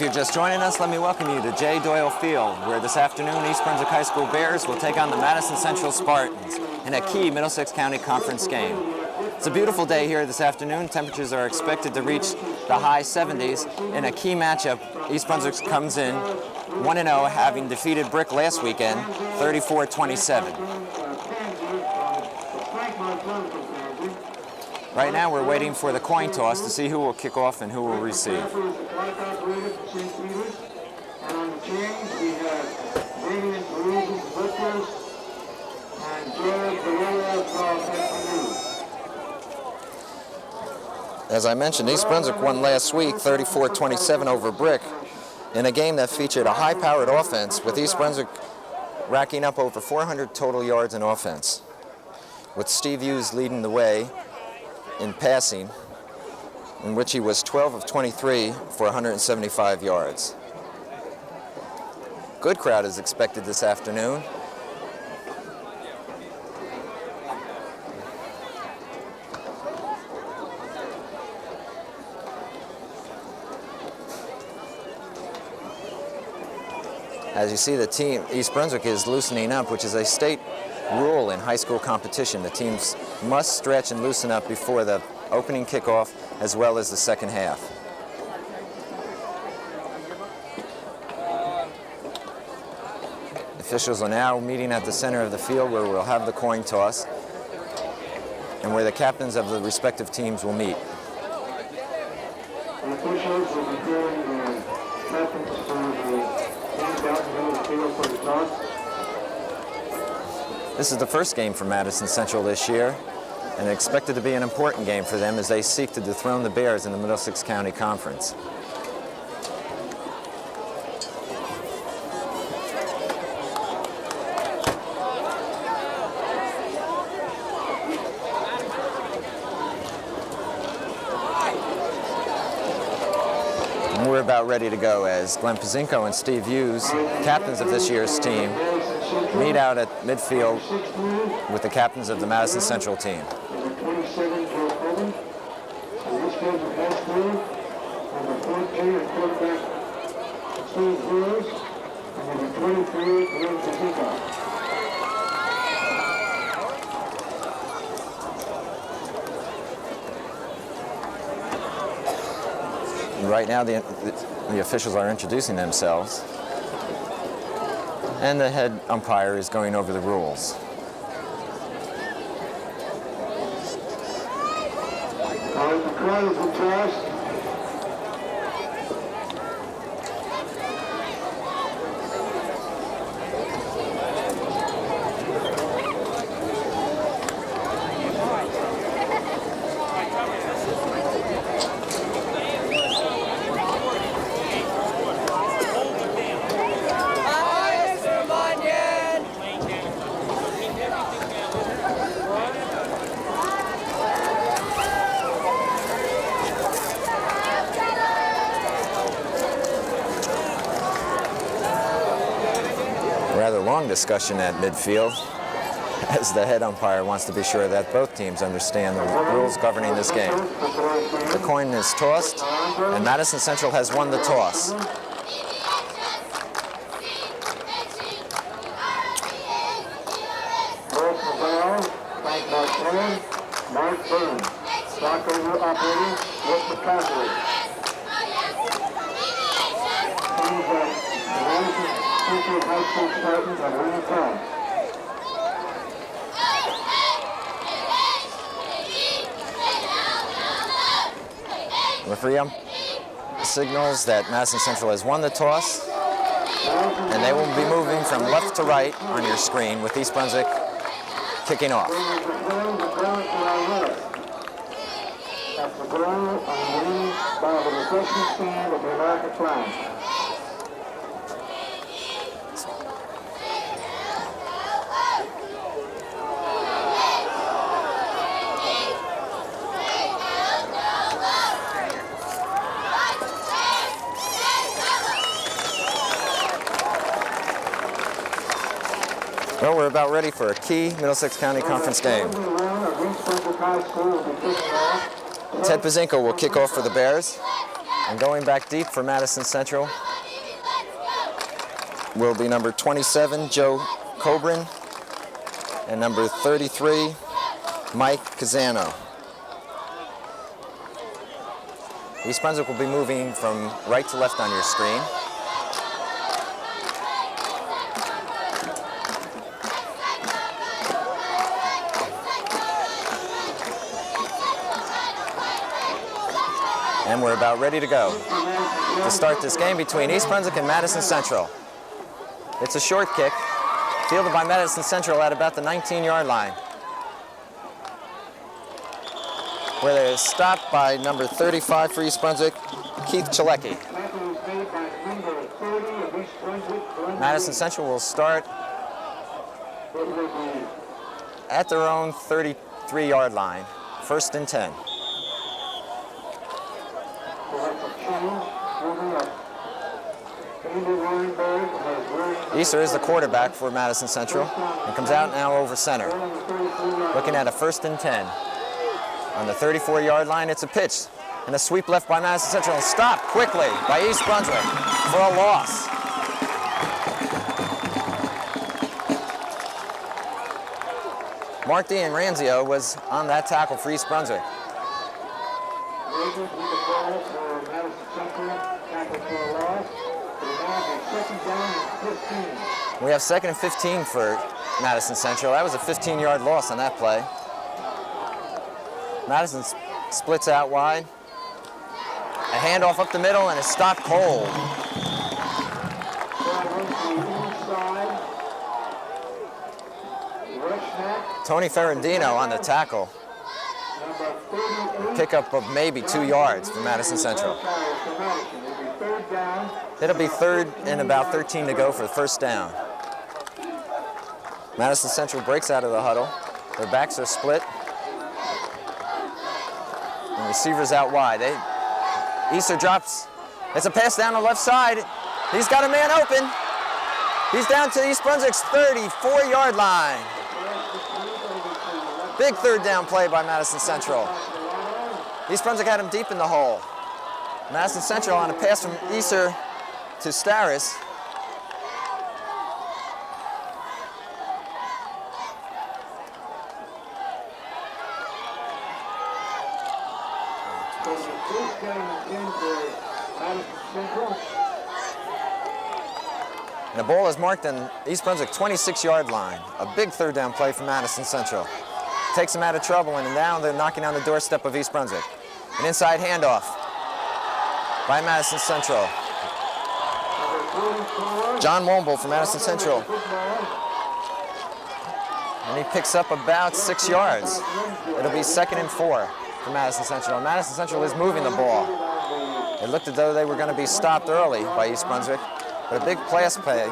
you're just joining us, let me welcome you to J. Doyle Field, where this afternoon East Brunswick High School Bears will take on the Madison Central Spartans in a key Middlesex County Conference game. It's a beautiful day here this afternoon. Temperatures are expected to reach the high 70s. In a key matchup, East Brunswick comes in 1-0, having defeated Brick last weekend, 34-27. Right now we're waiting for the coin toss to see who will kick off and who will receive. As I mentioned, East Brunswick won last week 34-27 over Brick in a game that featured a high-powered offense, with East Brunswick racking up over 400 total yards in offense, with Steve Hughes leading the way in passing, in which he was 12 of 23 for 175 yards. Good crowd is expected this afternoon. As you see, the team, East Brunswick, is loosening up, which is a state rule in high school competition. The teams must stretch and loosen up before the opening kickoff as well as the second half. Officials are now meeting at the center of the field, where we'll have the coin toss and where the captains of the respective teams will meet. The officials will be doing the captains for the teams out in the field for the toss. This is the first game for Madison Central this year, and expected to be an important game for them as they seek to dethrone the Bears in the Middlesex County Conference. And we're about ready to go as Glenn Pazinko and Steve Hughes, captains of this year's team, meet out at midfield with the captains of the Madison Central team. And right now the officials are introducing themselves, and the head umpire is going over the rules. The crowd is attached. Rather long discussion at midfield, as the head umpire wants to be sure that both teams understand the rules governing this game. The coin is tossed, and Madison Central has won the toss. Mark Burns, stockover operator, West McCaffrey. Central High School Spartans are winning time. Referee signals that Madison Central has won the toss, and they will be moving from left to right on your screen, with East Brunswick kicking off. That's the goal on the wing by the refreshment stand of the American flag. Well, we're about ready for a key Middlesex County Conference game. Ted Pazinko will kick off for the Bears. And going back deep for Madison Central will be number 27, Joe Cobrin, and number 33, Mike Casano. East Brunswick will be moving from right to left on your screen. And we're about ready to go to start this game between East Brunswick and Madison Central. It's a short kick, fielded by Madison Central at about the 19-yard line, where they're stopped by number 35 for East Brunswick, Keith Chalecki. Madison Central will start at their own 33-yard line, 1st and 10. Easter is the quarterback for Madison Central and comes out now over center. Looking at a 1st and 10. On the 34-yard line, it's a pitch and a sweep left by Madison Central and stopped quickly by East Brunswick for a loss. Mark D'Anranzio was on that tackle for East Brunswick. We have 2nd and 15 for Madison Central. That was a 15-yard loss on that play. Madison splits out wide. A handoff up the middle and it's stopped cold. Tony Ferrandino on the tackle. Pickup of maybe 2 yards for Madison Central. It'll be 3rd and about 13 to go for the 1st down. Madison Central breaks out of the huddle. Their backs are split. And receivers out wide. Easter drops. It's a pass down the left side. He's got a man open. He's down to East Brunswick's 34-yard line. Big 3rd down play by Madison Central. East Brunswick had him deep in the hole. Madison Central on a pass from Easter to Starris. And the ball is marked on East Brunswick 26-yard line. A big 3rd down play for Madison Central. Takes them out of trouble, and now they're knocking on the doorstep of East Brunswick. An inside handoff by Madison Central. John Womble from Madison Central. And he picks up about 6 yards. It'll be 2nd and 4 for Madison Central. And Madison Central is moving the ball. It looked as though they were going to be stopped early by East Brunswick, but a big pass play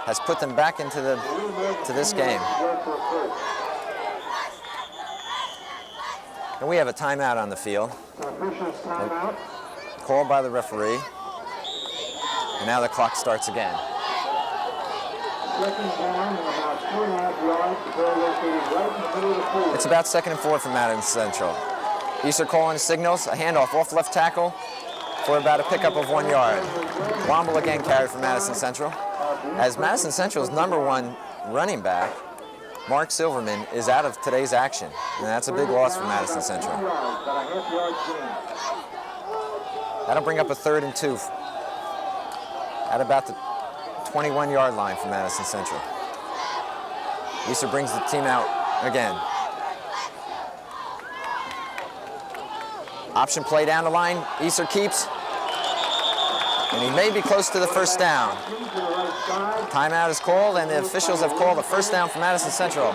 has put them back into this game. And we have a timeout on the field. Called by the referee. And now the clock starts again. It's about 2nd and 4 for Madison Central. Easter calling signals, a handoff off left tackle for about a pickup of 1 yard. Womble again carried for Madison Central. As Madison Central's #1 running back, Mark Silverman, is out of today's action, and that's a big loss for Madison Central. That'll bring up a 3rd and 2 at about the 21-yard line for Madison Central. Easter brings the team out again. Option play down the line. Easter keeps, and he may be close to the 1st down. Timeout is called, and the officials have called a 1st down for Madison Central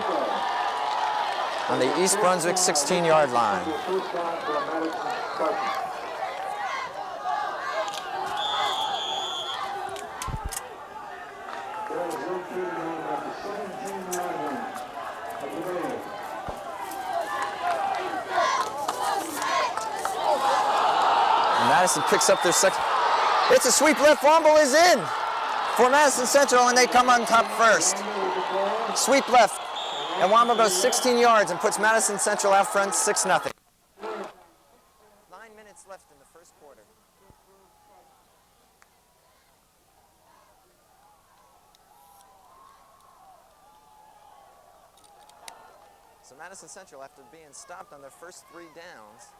on the East Brunswick 16-yard line. And Madison picks up their second. It's a sweep left. Womble is in for Madison Central, and they come on top first. Sweep left, and Womble goes 16 yards and puts Madison Central out front 6-0. 9 minutes left in the 1st quarter. So Madison Central, after being stopped on their first 3 downs,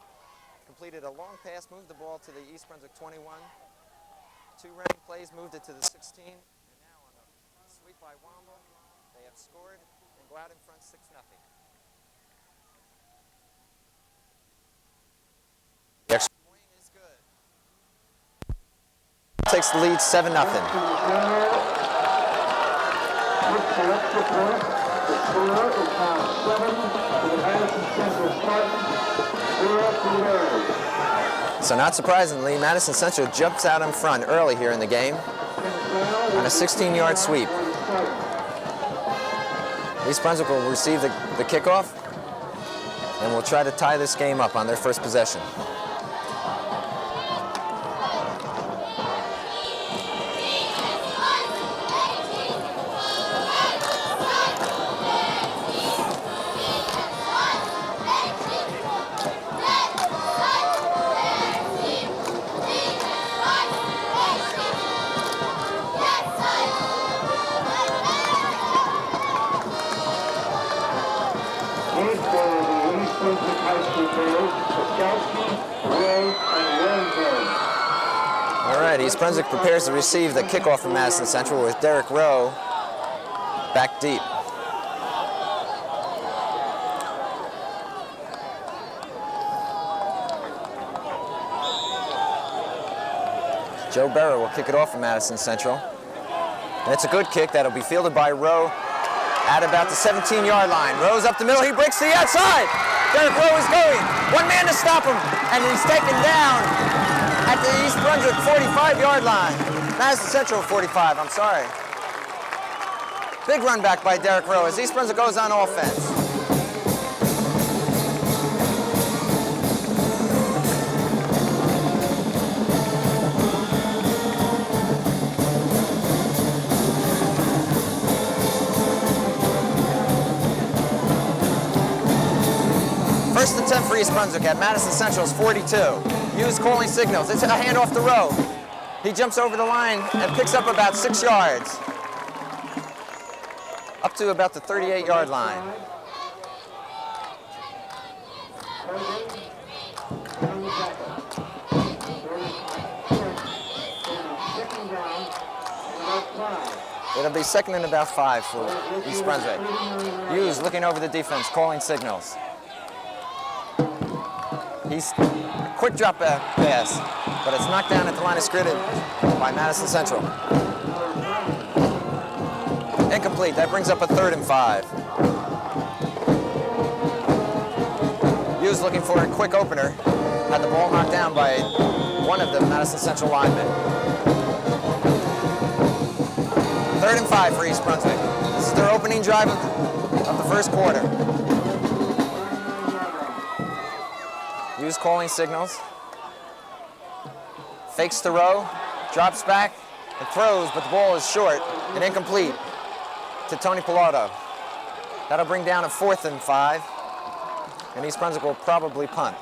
completed a long pass, moved the ball to the East Brunswick 21. 2 running plays moved it to the 16. And now on a sweep by Womble, they have scored and go out in front 6-0. The extra point is good. Takes the lead 7-0. So not surprisingly, Madison Central jumps out in front early here in the game on a 16-yard sweep. East Brunswick will receive the kickoff and will try to tie this game up on their first possession. All right, East Brunswick prepares to receive the kickoff from Madison Central with Derek Rowe back deep. Joe Barrow will kick it off from Madison Central. And it's a good kick that'll be fielded by Rowe at about the 17-yard line. Rowe's up the middle, he breaks to the outside. Derek Rowe is going. One man to stop him, and he's taken down at the East Brunswick 45-yard line. Madison Central 45, I'm sorry. Big run back by Derek Rowe as East Brunswick goes on offense. First and 10 for East Brunswick at Madison Central's 42. Hughes calling signals. It's a handoff to Rowe. He jumps over the line and picks up about 6 yards. Up to about the 38-yard line. It'll be 2nd and about 5 for East Brunswick. Hughes looking over the defense, calling signals. He's a quick drop back pass, but it's knocked down at the line of scrimmage by Madison Central. Incomplete. That brings up a 3rd and 5. Hughes looking for a quick opener. Had the ball knocked down by one of the Madison Central linemen. 3rd and 5 for East Brunswick. This is their opening drive of the first quarter. Hughes calling signals. Fakes to Rowe, drops back, and throws, but the ball is short and incomplete to Tony Pilardo. That'll bring down a 4th and 5, and East Brunswick will probably punt.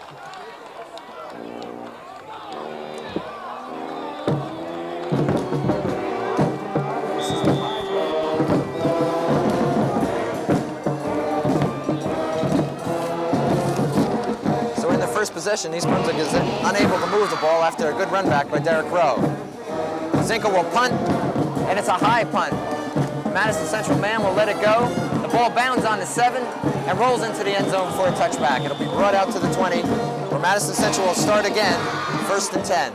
First possession, East Brunswick is unable to move the ball after a good run back by Derek Rowe. Zinkel will punt, and it's a high punt. Madison Central man will let it go. The ball bounds on the 7 and rolls into the end zone for a touchback. It'll be brought out to the 20, where Madison Central will start again, 1st and 10.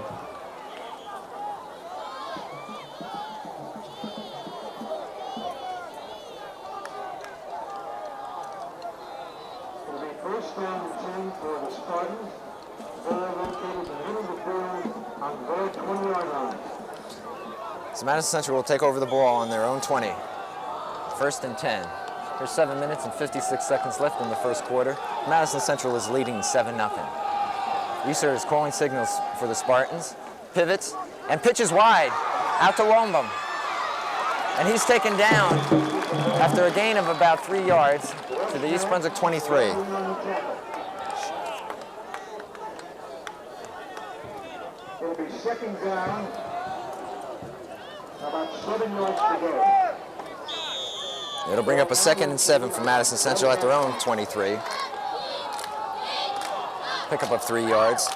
First down and 10 for the Spartans. They're located in the middle of the field on their 20-yard line. So Madison Central will take over the ball on their own 20. 1st and 10. There's 7 minutes and 56 seconds left in the first quarter. Madison Central is leading 7-0. Easter is calling signals for the Spartans. Pivots and pitches wide out to Wombum. And he's taken down after a gain of about 3 yards to the East Brunswick 23. It'll be 2nd down, about 7 yards to go. It'll bring up a 2nd and 7 for Madison Central at their own 23. Pickup of 3 yards.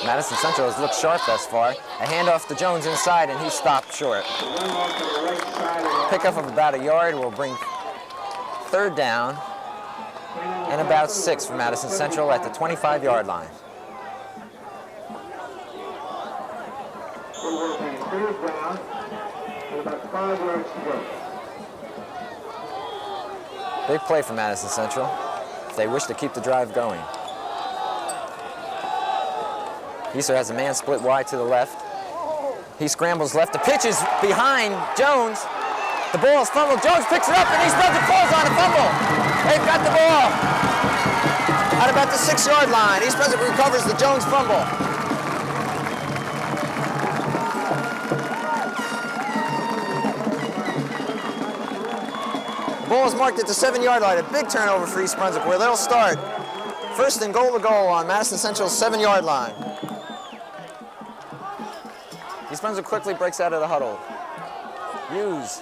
Madison Central has looked sharp thus far. A handoff to Jones inside, and he stopped short. Pickup of about a yard will bring 3rd down and about 6 for Madison Central at the 25-yard line. Big play for Madison Central if they wish to keep the drive going. Easter has a man split wide to the left. He scrambles left. The pitch is behind Jones. The ball is fumbled. Jones picks it up, and East Brunswick falls on a fumble. They've got the ball at about the 6-yard line. East Brunswick recovers the Jones fumble. The ball is marked at the 7-yard line. A big turnover for East Brunswick, where they'll start 1st and goal to goal on Madison Central's 7-yard line. East Brunswick quickly breaks out of the huddle. Hughes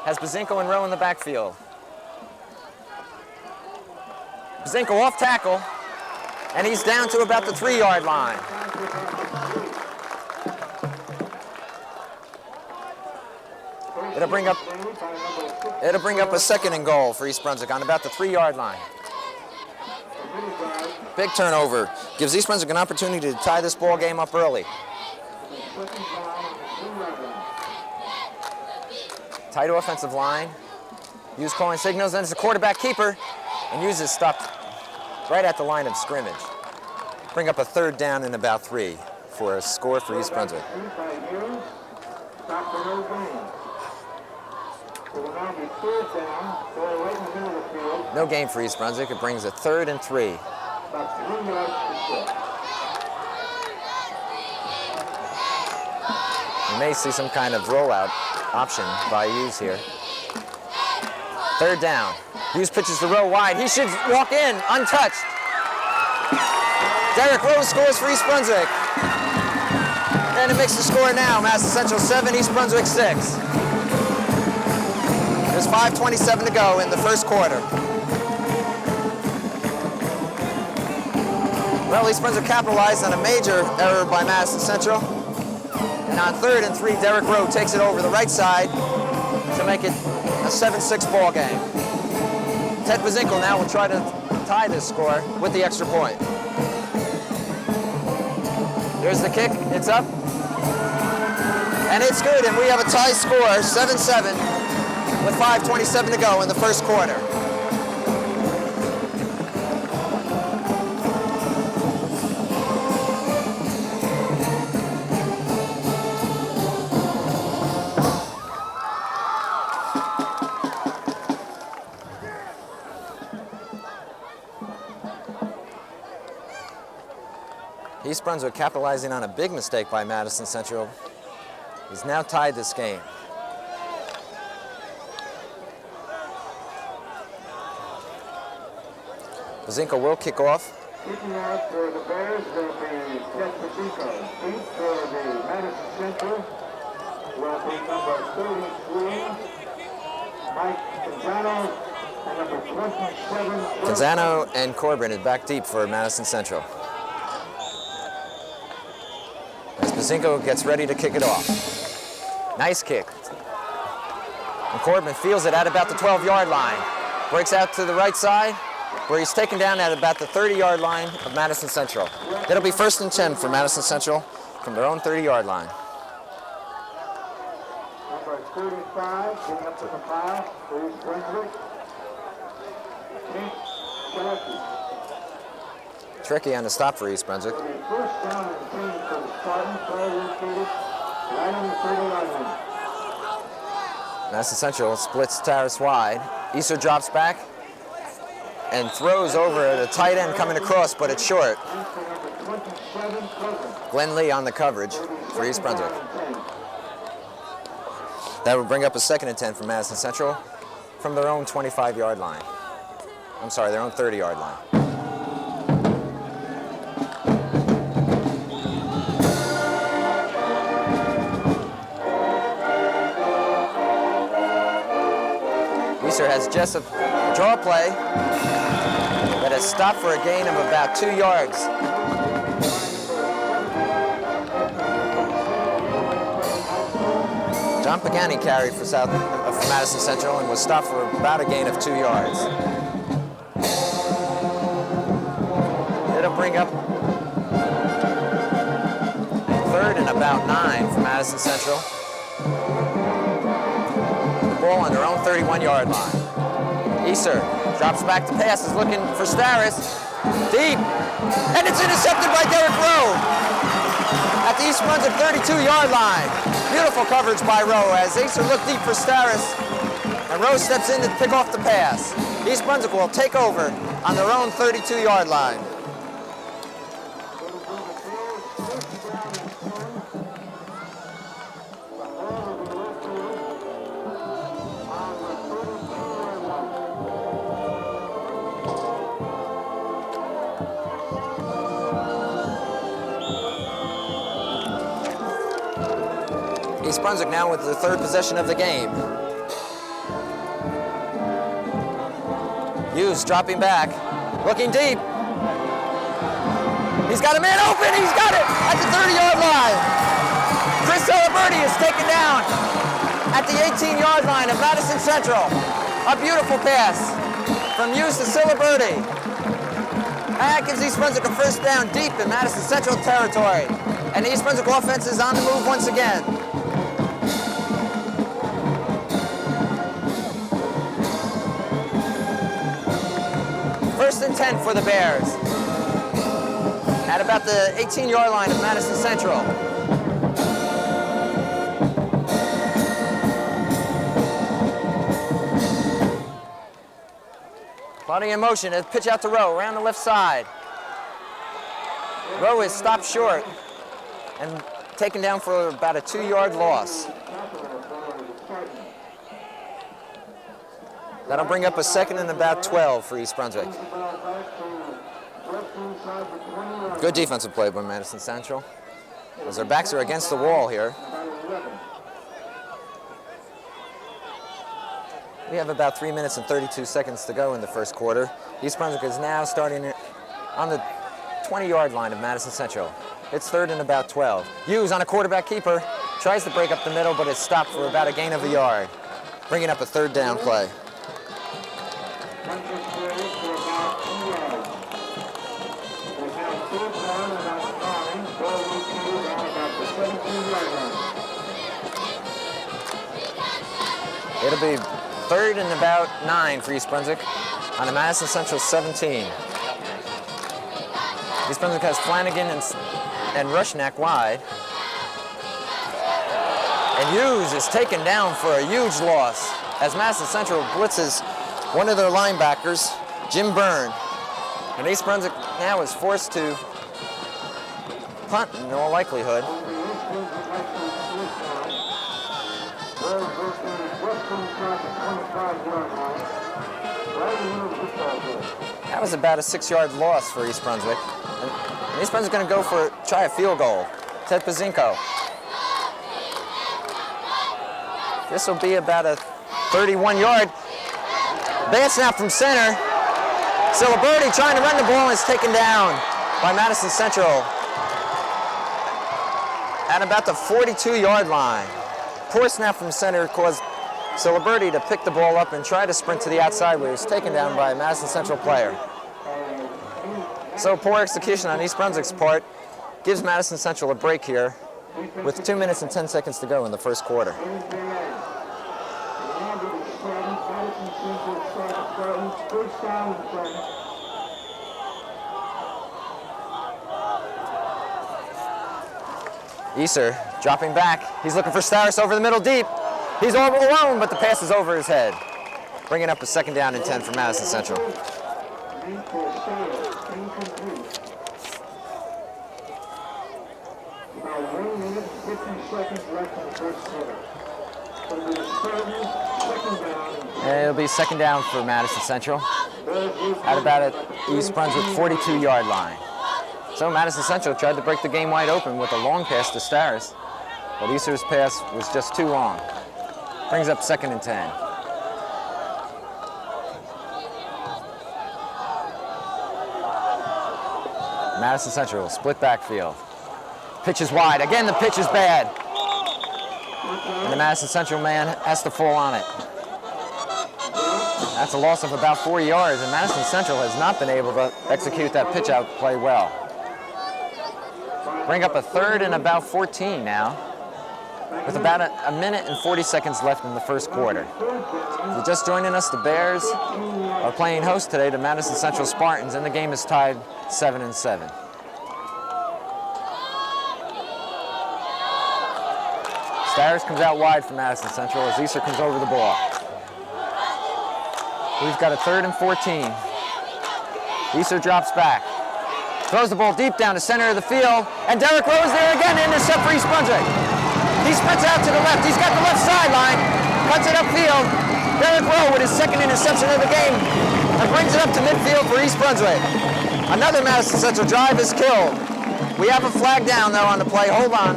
has Bazinko and Rowe in the backfield. Bazinko off tackle, and he's down to about the 3-yard line. It'll bring up a 2nd and goal for East Brunswick on about the 3-yard line. Big turnover gives East Brunswick an opportunity to tie this ball game up early. Tight offensive line. Hughes calling signals, and it's a quarterback keeper, and Hughes is stopped right at the line of scrimmage. Bring up a 3rd down and about 3 for a score for East Brunswick. No gain for East Brunswick. It brings a 3rd and 3. You may see some kind of rollout option by Hughes here. 3rd down. Hughes pitches the Rowe wide. He should walk in untouched. Derek Rowe scores for East Brunswick. And it makes the score now. Madison Central 7, East Brunswick 6. There's 5:27 to go in the 1st quarter. Well, East Brunswick capitalized on a major error by Madison Central. And on 3rd and 3, Derek Rowe takes it over the right side to make it a 7-6 ball game. Ted Bazinko now will try to tie this score with the extra point. Here's the kick. It's up. And it's good, and we have a tie score, 7-7, with 5:27 to go in the 1st quarter. East Brunswick, capitalizing on a big mistake by Madison Central, has now tied this game. Bazinko will kick off. Kicking off for the Bears will be Ted Bazinko. Deep for the Madison Central will be number 33, Mike Canzano, and number 27. Canzano and Corbin is back deep for Madison Central. As Bazinko gets ready to kick it off. Nice kick. And Corbin feels it at about the 12-yard line. Breaks out to the right side, where he's taken down at about the 30-yard line of Madison Central. It'll be 1st and 10 for Madison Central from their own 30-yard line. Number 35, going up to the pile for East Brunswick. Tricky on the stop for East Brunswick. First down and 10 for the Spartans, play located right on the 30-yard line. Madison Central splits Terrace wide. Easter drops back and throws over the tight end coming across, but it's short. Glenn Lee on the coverage for East Brunswick. That will bring up a 2nd and 10 for Madison Central from their own 25-yard line. I'm sorry, their own 30-yard line. Easter has just a draw play that has stopped for a gain of about 2 yards. John Pagani carried for Madison Central and was stopped for about a gain of 2 yards. It'll bring up 3rd and about 9 for Madison Central. The ball on their own 31-yard line. Easter drops back to pass, is looking for Starris. Deep, and it's intercepted by Derek Rowe at the East Brunswick 32-yard line. Beautiful coverage by Rowe as Easter looked deep for Starris, and Rowe steps in to pick off the pass. East Brunswick will take over on their own 32-yard line. East Brunswick now with the 3rd possession of the game. Hughes dropping back, looking deep. He's got a man open, he's got it at the 30-yard line. Chris Celeberti is taken down at the 18-yard line of Madison Central. A beautiful pass from Hughes to Celeberti. That gives East Brunswick a 1st down deep in Madison Central territory. And the East Brunswick offense is on the move once again. 1st and 10 for the Bears at about the 18-yard line of Madison Central. Plotting in motion, a pitch out to Rowe, around the left side. Rowe is stopped short and taken down for about a 2-yard loss. That'll bring up a 2nd and about 12 for East Brunswick. Good defensive play by Madison Central, as their backs are against the wall here. We have about 3 minutes and 32 seconds to go in the 1st quarter. East Brunswick is now starting on the 20-yard line of Madison Central. It's 3rd and about 12. Hughes on a quarterback keeper, tries to break up the middle, but it's stopped for about a gain of a yard, bringing up a 3rd down play. It'll be 3rd and about 9 for East Brunswick on the Madison Central 17. East Brunswick has Flanagan and Rushnack wide. And Hughes is taken down for a huge loss as Madison Central blitzes one of their linebackers, Jim Byrne. And East Brunswick now is forced to punt in all likelihood. That was about a 6-yard loss for East Brunswick. And East Brunswick going to try a field goal. Ted Pazinko. This will be about a 31-yard. Bad snap from center. Celeberti trying to run the ball is taken down by Madison Central at about the 42-yard line. Poor snap from center caused Celeberti to pick the ball up and try to sprint to the outside where he was taken down by a Madison Central player. So poor execution on East Brunswick's part gives Madison Central a break here with 2 minutes and 10 seconds to go in the 1st quarter. Easter dropping back. He's looking for Starris over the middle deep. He's all alone, but the pass is over his head. Bringing up a 2nd down and 10 for Madison Central. And it'll be 2nd down for Madison Central at about an East Brunswick 42-yard line. So Madison Central tried to break the game wide open with a long pass to Starris, but Easter's pass was just too long. Brings up 2nd and 10. Madison Central, split backfield. Pitch is wide. Again, the pitch is bad. And the Madison Central man has to fall on it. That's a loss of about 4 yards, and Madison Central has not been able to execute that pitch out play well. Bring up a 3rd and about 14 now, with about a minute and 40 seconds left in the first quarter. If you're just joining us, the Bears are playing host today to Madison Central Spartans, and the game is tied 7-7. Starris comes out wide for Madison Central as Easter comes over the ball. We've got a 3rd and 14. Easter drops back. Throws the ball deep down the center of the field, and Derek Rowe is there again to intercept for East Brunswick. He sprints out to the left. He's got the left sideline, cuts it upfield. Derek Rowe with his 2nd interception of the game and brings it up to midfield for East Brunswick. Another Madison Central drive is killed. We have a flag down though on the play. Hold on.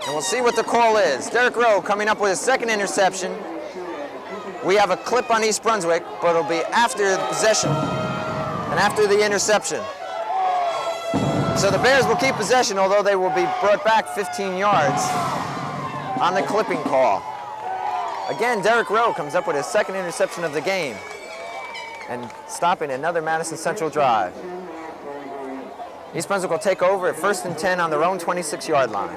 And we'll see what the call is. Derek Rowe coming up with his 2nd interception. We have a clip on East Brunswick, but it'll be after the possession and after the interception. So the Bears will keep possession, although they will be brought back 15 yards on the clipping call. Again, Derek Rowe comes up with his 2nd interception of the game and stopping another Madison Central drive. East Brunswick will take over at 1st and 10 on their own 26-yard line.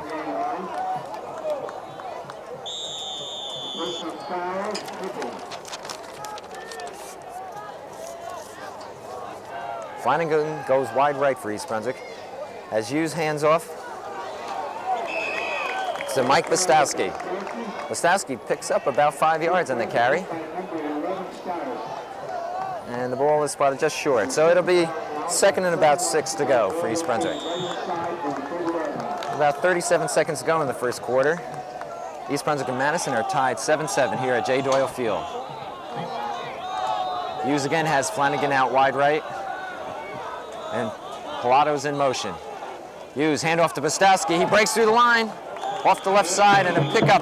Flanagan goes wide right for East Brunswick as Hughes hands off to Mike Bostowski. Bostowski picks up about 5 yards on the carry. And the ball is spotted just short. So it'll be 2nd and about 6 to go for East Brunswick. About 37 seconds to go in the first quarter. East Brunswick and Madison are tied 7-7 here at J. Doyle Field. Hughes again has Flanagan out wide right. And Pilato's in motion. Hughes, handoff to Bostowski. He breaks through the line, off the left side, and a pickup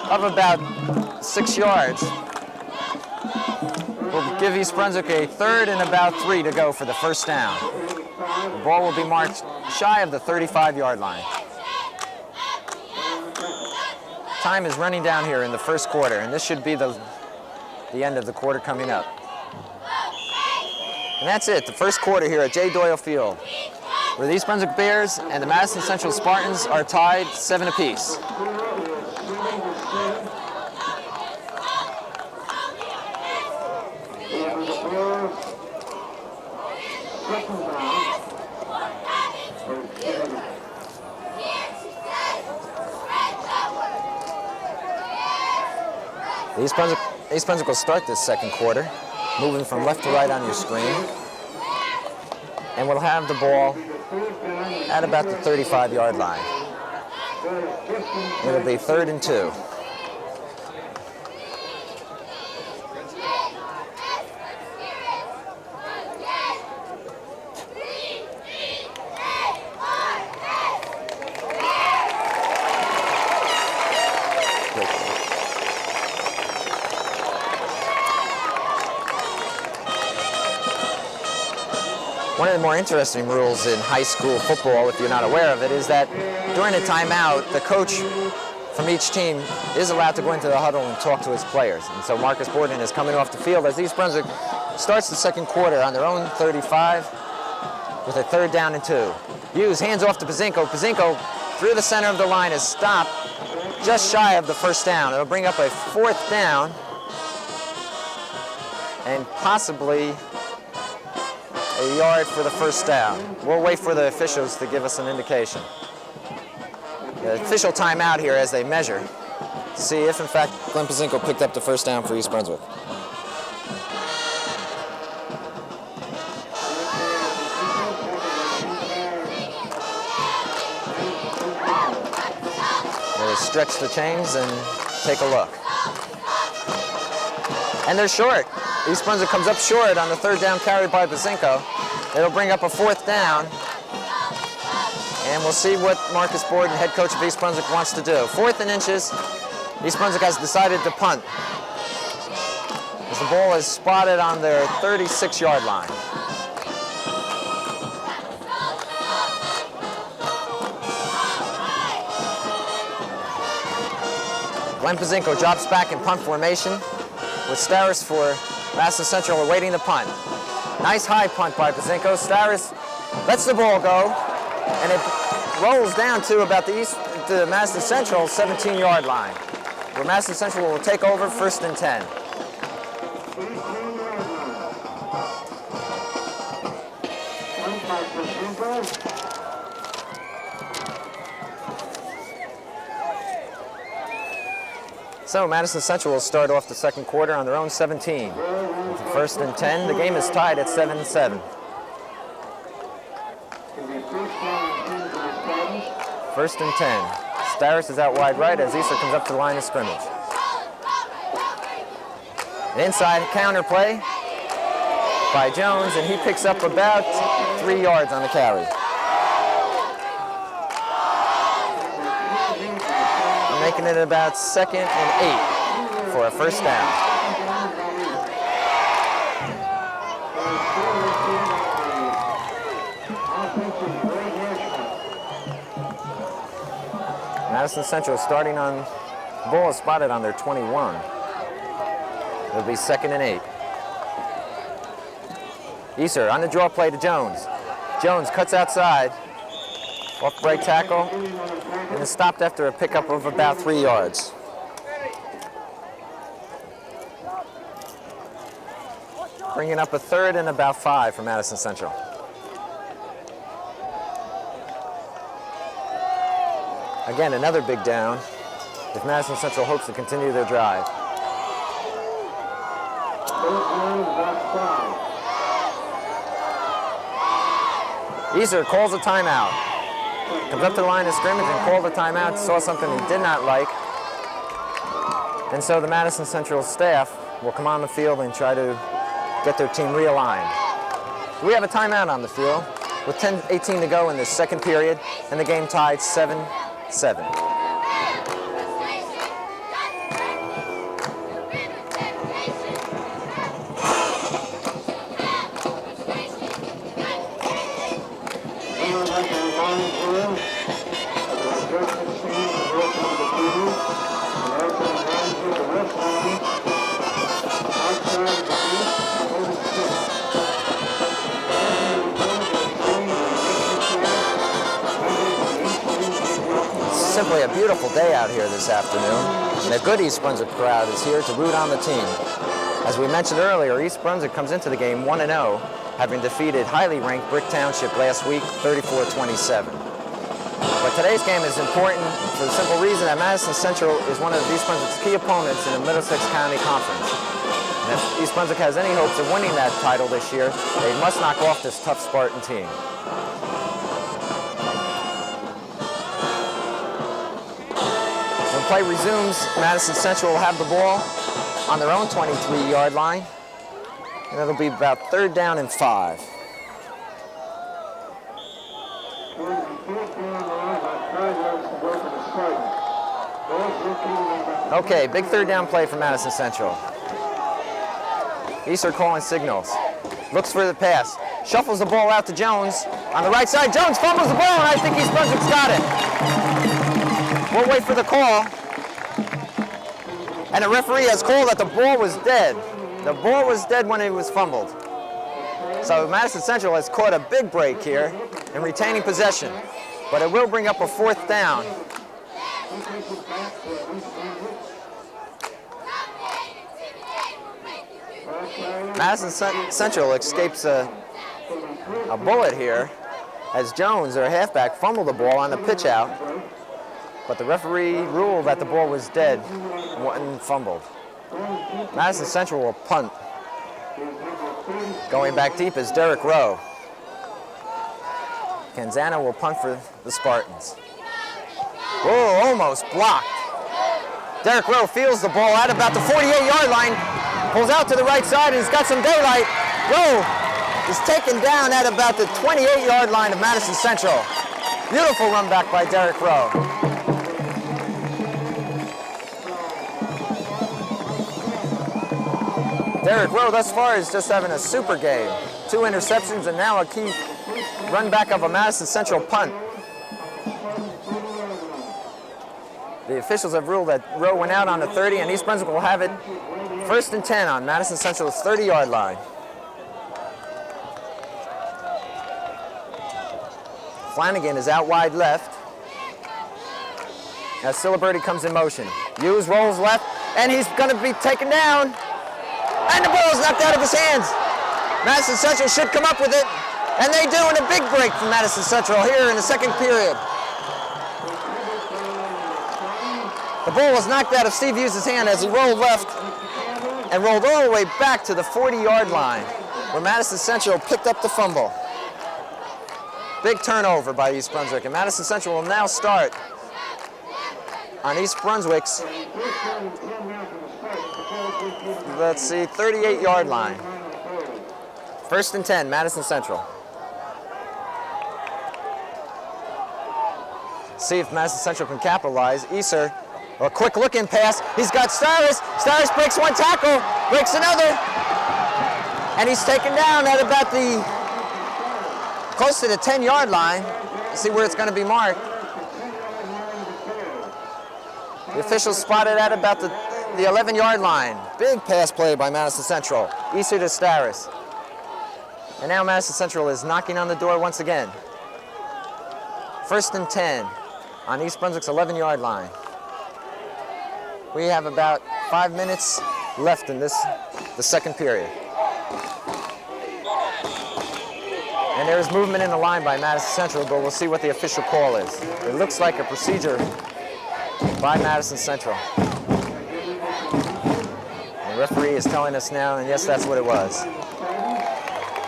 of about 6 yards. Will give East Brunswick a 3rd and about 3 to go for the first down. The ball will be marked shy of the 35-yard line. Time is running down here in the first quarter, and this should be the end of the quarter coming up. And that's it, the first quarter here at J. Doyle Field, where the East Brunswick Bears and the Madison Central Spartans are tied 7 apiece. East Brunswick will start this second quarter, moving from left to right on your screen. And we'll have the ball at about the 35-yard line. It'll be 3rd and 2. One of the more interesting rules in high school football, if you're not aware of it, is that during a timeout, the coach from each team is allowed to go into the huddle and talk to his players. And so Marcus Borden is coming off the field as East Brunswick starts the second quarter on their own 35 with a 3rd down and 2. Hughes hands off to Pazinko. Pazinko through the center of the line is stopped just shy of the first down. It'll bring up a 4th down and possibly a yard for the first down. We'll wait for the officials to give us an indication. The official timeout here as they measure to see if, in fact, Glenn Pazinko picked up the first down for East Brunswick. They stretch the chains and take a look. And they're short. East Brunswick comes up short on the 3rd down carry by Pazinko. It'll bring up a 4th down. And we'll see what Marcus Borden, head coach of East Brunswick, wants to do. 4th and inches. East Brunswick has decided to punt, as the ball is spotted on their 36-yard line. Glenn Pazinko drops back in punt formation with Starris for Madison Central awaiting the punt. Nice high punt by Pazinko. Starris lets the ball go, and it rolls down to about the Madison Central 17-yard line, where Madison Central will take over 1st and 10. So Madison Central will start off the second quarter on their own 17. With the 1st and 10, the game is tied at 7-7. 1st and 10. Starris is out wide right as Easter comes up to the line of scrimmage. An inside counter play by Jones, and he picks up about 3 yards on the carry. Making it about 2nd and 8 for a 1st down. Madison Central starting on, ball is spotted on their 21. It'll be 2nd and 8. Easter on the draw play to Jones. Jones cuts outside, off right tackle, and is stopped after a pickup of about 3 yards. Bringing up a 3rd and about 5 for Madison Central. Again, another big down if Madison Central hopes to continue their drive. Easter calls a timeout. Comes up to the line of scrimmage and called a timeout, saw something he did not like. And so the Madison Central staff will come on the field and try to get their team realigned. We have a timeout on the field with 10:18 to go in the second period, and the game tied 7-7. Simply a beautiful day out here this afternoon, and a good East Brunswick crowd is here to root on the team. As we mentioned earlier, East Brunswick comes into the game 1-0, having defeated highly ranked Brick Township last week 34-27. But today's game is important for the simple reason that Madison Central is one of East Brunswick's key opponents in the Middlesex County Conference. And if East Brunswick has any hopes of winning that title this year, they must knock off this tough Spartan team. When play resumes, Madison Central will have the ball on their own 23-yard line, and it'll be about 3rd down and 5. Okay, big 3rd down play for Madison Central. Easter calling signals. Looks for the pass. Shuffles the ball out to Jones. On the right side, Jones fumbles the ball, and I think East Brunswick's got it. We'll wait for the call. And the referee has called that the ball was dead. The ball was dead when it was fumbled. So Madison Central has caught a big break here in retaining possession, but it will bring up a 4th down. Madison Central escapes a bullet here as Jones, their halfback, fumbled the ball on the pitch out, but the referee ruled that the ball was dead and wasn't fumbled. Madison Central will punt. Going back deep is Derek Rowe. Canzano will punt for the Spartans. Oh, almost blocked. Derek Rowe feels the ball at about the 48-yard line, pulls out to the right side, and he's got some daylight. Rowe is taken down at about the 28-yard line of Madison Central. Beautiful run back by Derek Rowe. Derek Rowe thus far is just having a super game. 2 interceptions and now a key run back of a Madison Central punt. The officials have ruled that Rowe went out on the 30, and East Brunswick will have it 1st and 10 on Madison Central's 30-yard line. Flanagan is out wide left as Siliberti comes in motion. Hughes rolls left, and he's going to be taken down. And the ball is knocked out of his hands. Madison Central should come up with it, and they do in a big break from Madison Central here in the second period. The ball was knocked out of Steve Hughes' hand as he rolled left and rolled all the way back to the 40-yard line, where Madison Central picked up the fumble. Big turnover by East Brunswick, and Madison Central will now start on East Brunswick's, 38-yard line. 1st and 10, Madison Central. See if Madison Central can capitalize. Easer, a quick look-in pass. He's got Starris. Starris breaks one tackle, breaks another, and he's taken down at about close to the 10-yard line. See where it's going to be marked. The officials spotted at about the 11-yard line. Big pass play by Madison Central. Easter to Starris. And now Madison Central is knocking on the door once again. 1st and 10 on East Brunswick's 11-yard line. We have about 5 minutes left in the second period. And there is movement in the line by Madison Central, but we'll see what the official call is. It looks like a procedure by Madison Central. The referee is telling us now, and yes, that's what it was.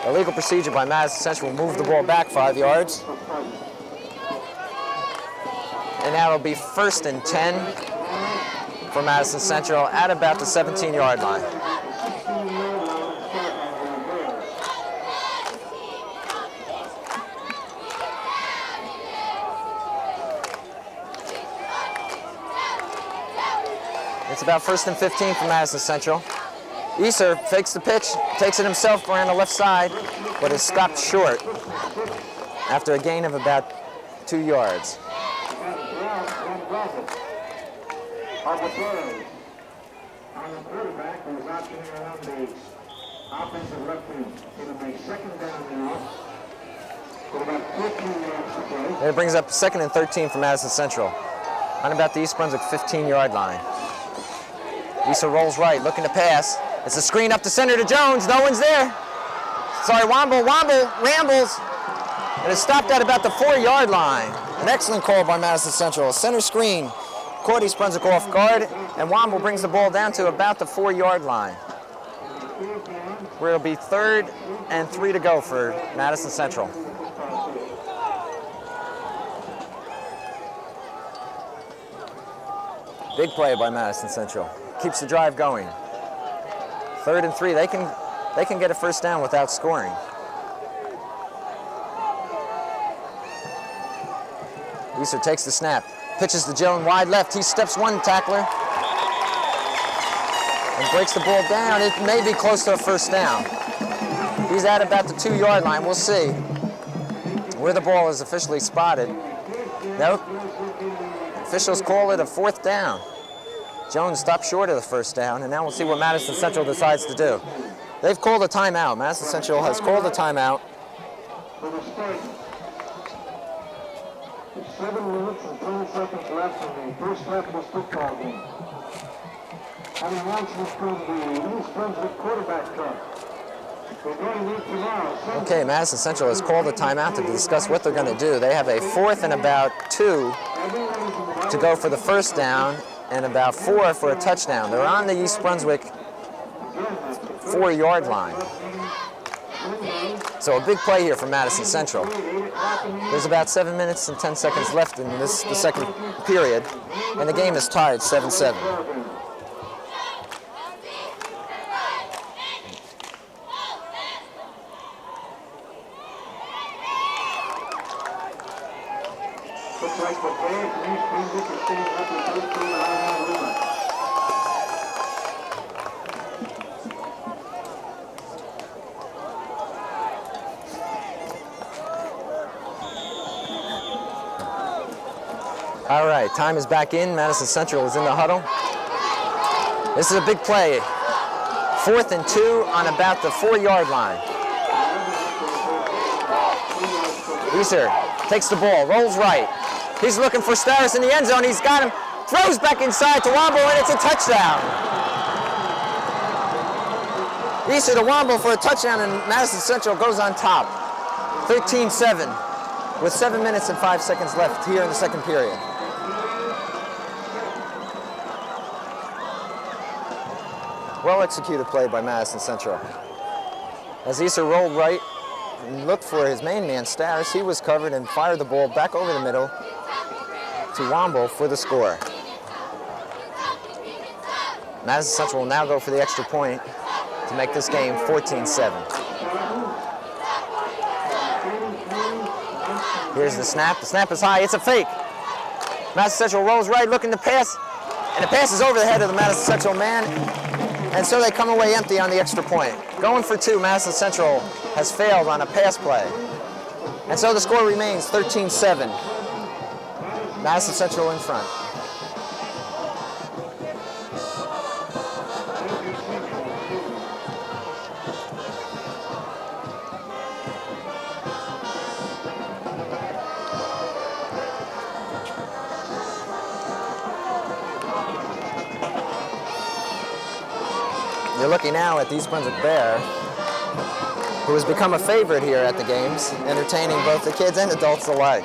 Illegal procedure by Madison Central will move the ball back 5 yards. And now it'll be 1st and 10 for Madison Central at about the 17-yard line. It's about 1st and 15 for Madison Central. Easer fakes the pitch, takes it himself around the left side, but is stopped short after a gain of about 2 yards. Of the Bears. On the quarterback, who's optioning around the offensive left wing. It'll be 2nd down now. With about 14 yards to play. And it brings up 2nd and 13 for Madison Central on about the East Brunswick 15-yard line. Easter rolls right, looking to pass. It's a screen up the center to Jones. No one's there. Sorry, Womble rambles. And it's stopped at about the 4-yard line. An excellent call by Madison Central. A center screen caught East Brunswick off guard, and Womble brings the ball down to about the 4-yard line, where it'll be 3rd and 3 to go for Madison Central. Big play by Madison Central. Keeps the drive going. 3rd and 3. They can get a 1st down without scoring. Easter takes the snap. Pitches to Joan wide left. He steps one tackler and breaks the ball down. It may be close to a 1st down. He's at about the 2-yard line. We'll see where the ball is officially spotted. Nope. Officials call it a 4th down. Jones stopped short of the 1st down, and now we'll see what Madison Central decides to do. They've called a timeout. Madison Central has called a timeout. 7 minutes and 20 seconds left in the first half of this football game. Having launched this from the East Brunswick quarterback truck. We're going to meet tomorrow. Okay, Madison Central has called a timeout to discuss what they're going to do. They have a 4th and about 2 to go for the 1st down and about 4 for a touchdown. They're on the East Brunswick 4-yard line. So a big play here for Madison Central. There's about 7 minutes and 10 seconds left in the second period, and the game is tied 7-7. Looks like the Bears and East Brunswick are staying up with 13 on the line. All right, time is back in. Madison Central is in the huddle. This is a big play. 4th and 2 on about the 4-yard line. Easter takes the ball, rolls right. He's looking for Starris in the end zone. He's got him. Throws back inside to Womble, and it's a touchdown. Easter to Womble for a touchdown, and Madison Central goes on top. 13-7 with 7 minutes and 5 seconds left here in the second period. Well-executed play by Madison Central. As Easter rolled right and looked for his main man, Starris, he was covered and fired the ball back over the middle to Womble for the score. Madison Central will now go for the extra point to make this game 14-7. Here's the snap. The snap is high. It's a fake. Madison Central rolls right, looking to pass, and the pass is over the head of the Madison Central man, and so they come away empty on the extra point. Going for 2, Madison Central has failed on a pass play, and so the score remains 13-7. Madison Central in front. You're looking now at the East Brunswick Bear, who has become a favorite here at the games, entertaining both the kids and adults alike.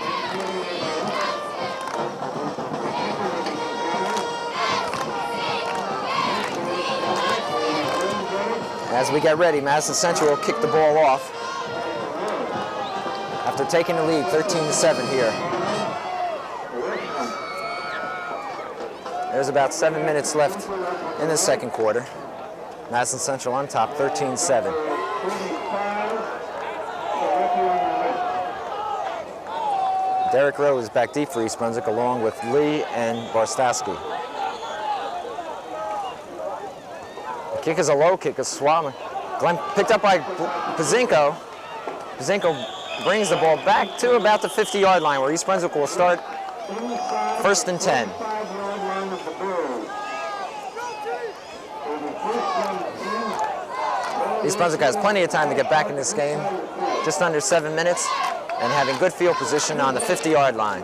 As we get ready, Madison Central will kick the ball off after taking the lead 13-7 here. There's about 7 minutes left in the second quarter. Madison Central on top, 13-7. Derek Rowe is back deep for East Brunswick, along with Lee and Barstowski. The kick is a low kick, a swallow. Glenn picked up by Pazinko. Pazinko brings the ball back to about the 50-yard line, where East Brunswick will start 1st and 10. East Brunswick has plenty of time to get back in this game, just under 7 minutes, and having good field position on the 50-yard line.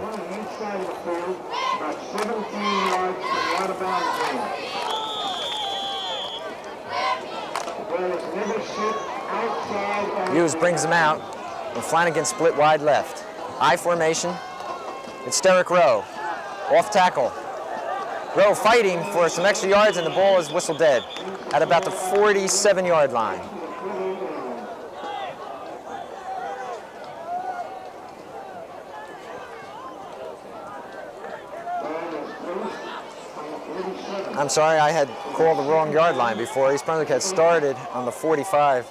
Hughes brings him out, and Flanagan split wide left. I formation. It's Derek Rowe, off tackle. Rowe fighting for some extra yards, and the ball is whistled dead at about the 47-yard line. I'm sorry, I had called the wrong yard line before. East Brunswick had started on the 45,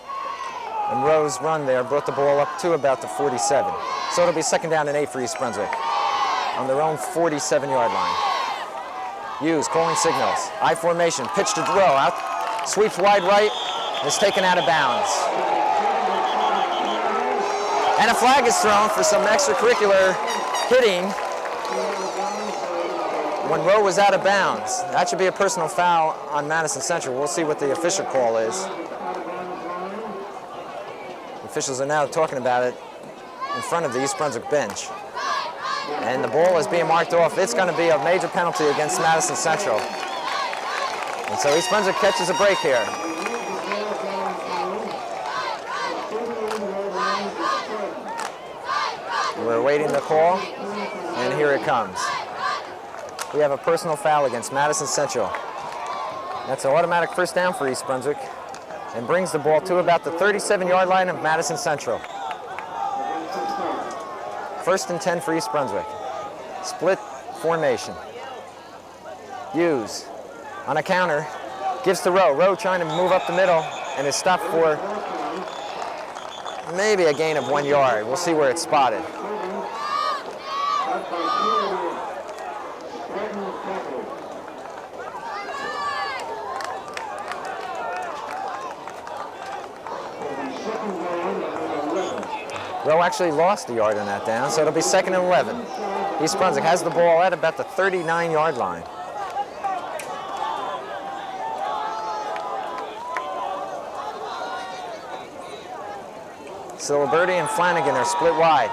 and Rowe's run there brought the ball up to about the 47. So it'll be 2nd down and 8 for East Brunswick on their own 47-yard line. Hughes calling signals. I formation, pitch to Rowe, out, sweeps wide right, and is taken out of bounds. And a flag is thrown for some extracurricular hitting when Rowe was out of bounds. That should be a personal foul on Madison Central. We'll see what the official call is. The officials are now talking about it in front of the East Brunswick bench. And the ball is being marked off. It's going to be a major penalty against Madison Central. And so East Brunswick catches a break here. We're awaiting the call, and here it comes. We have a personal foul against Madison Central. That's an automatic 1st down for East Brunswick, and brings the ball to about the 37-yard line of Madison Central. 1st and 10 for East Brunswick. Split formation. Hughes on a counter, gives to Rowe. Rowe trying to move up the middle, and is stopped for maybe a gain of 1 yard. We'll see where it's spotted. Rowe actually lost a yard on that down, so it'll be 2nd and 11. East Brunswick has the ball at about the 39-yard line. Siliberti and Flanagan are split wide.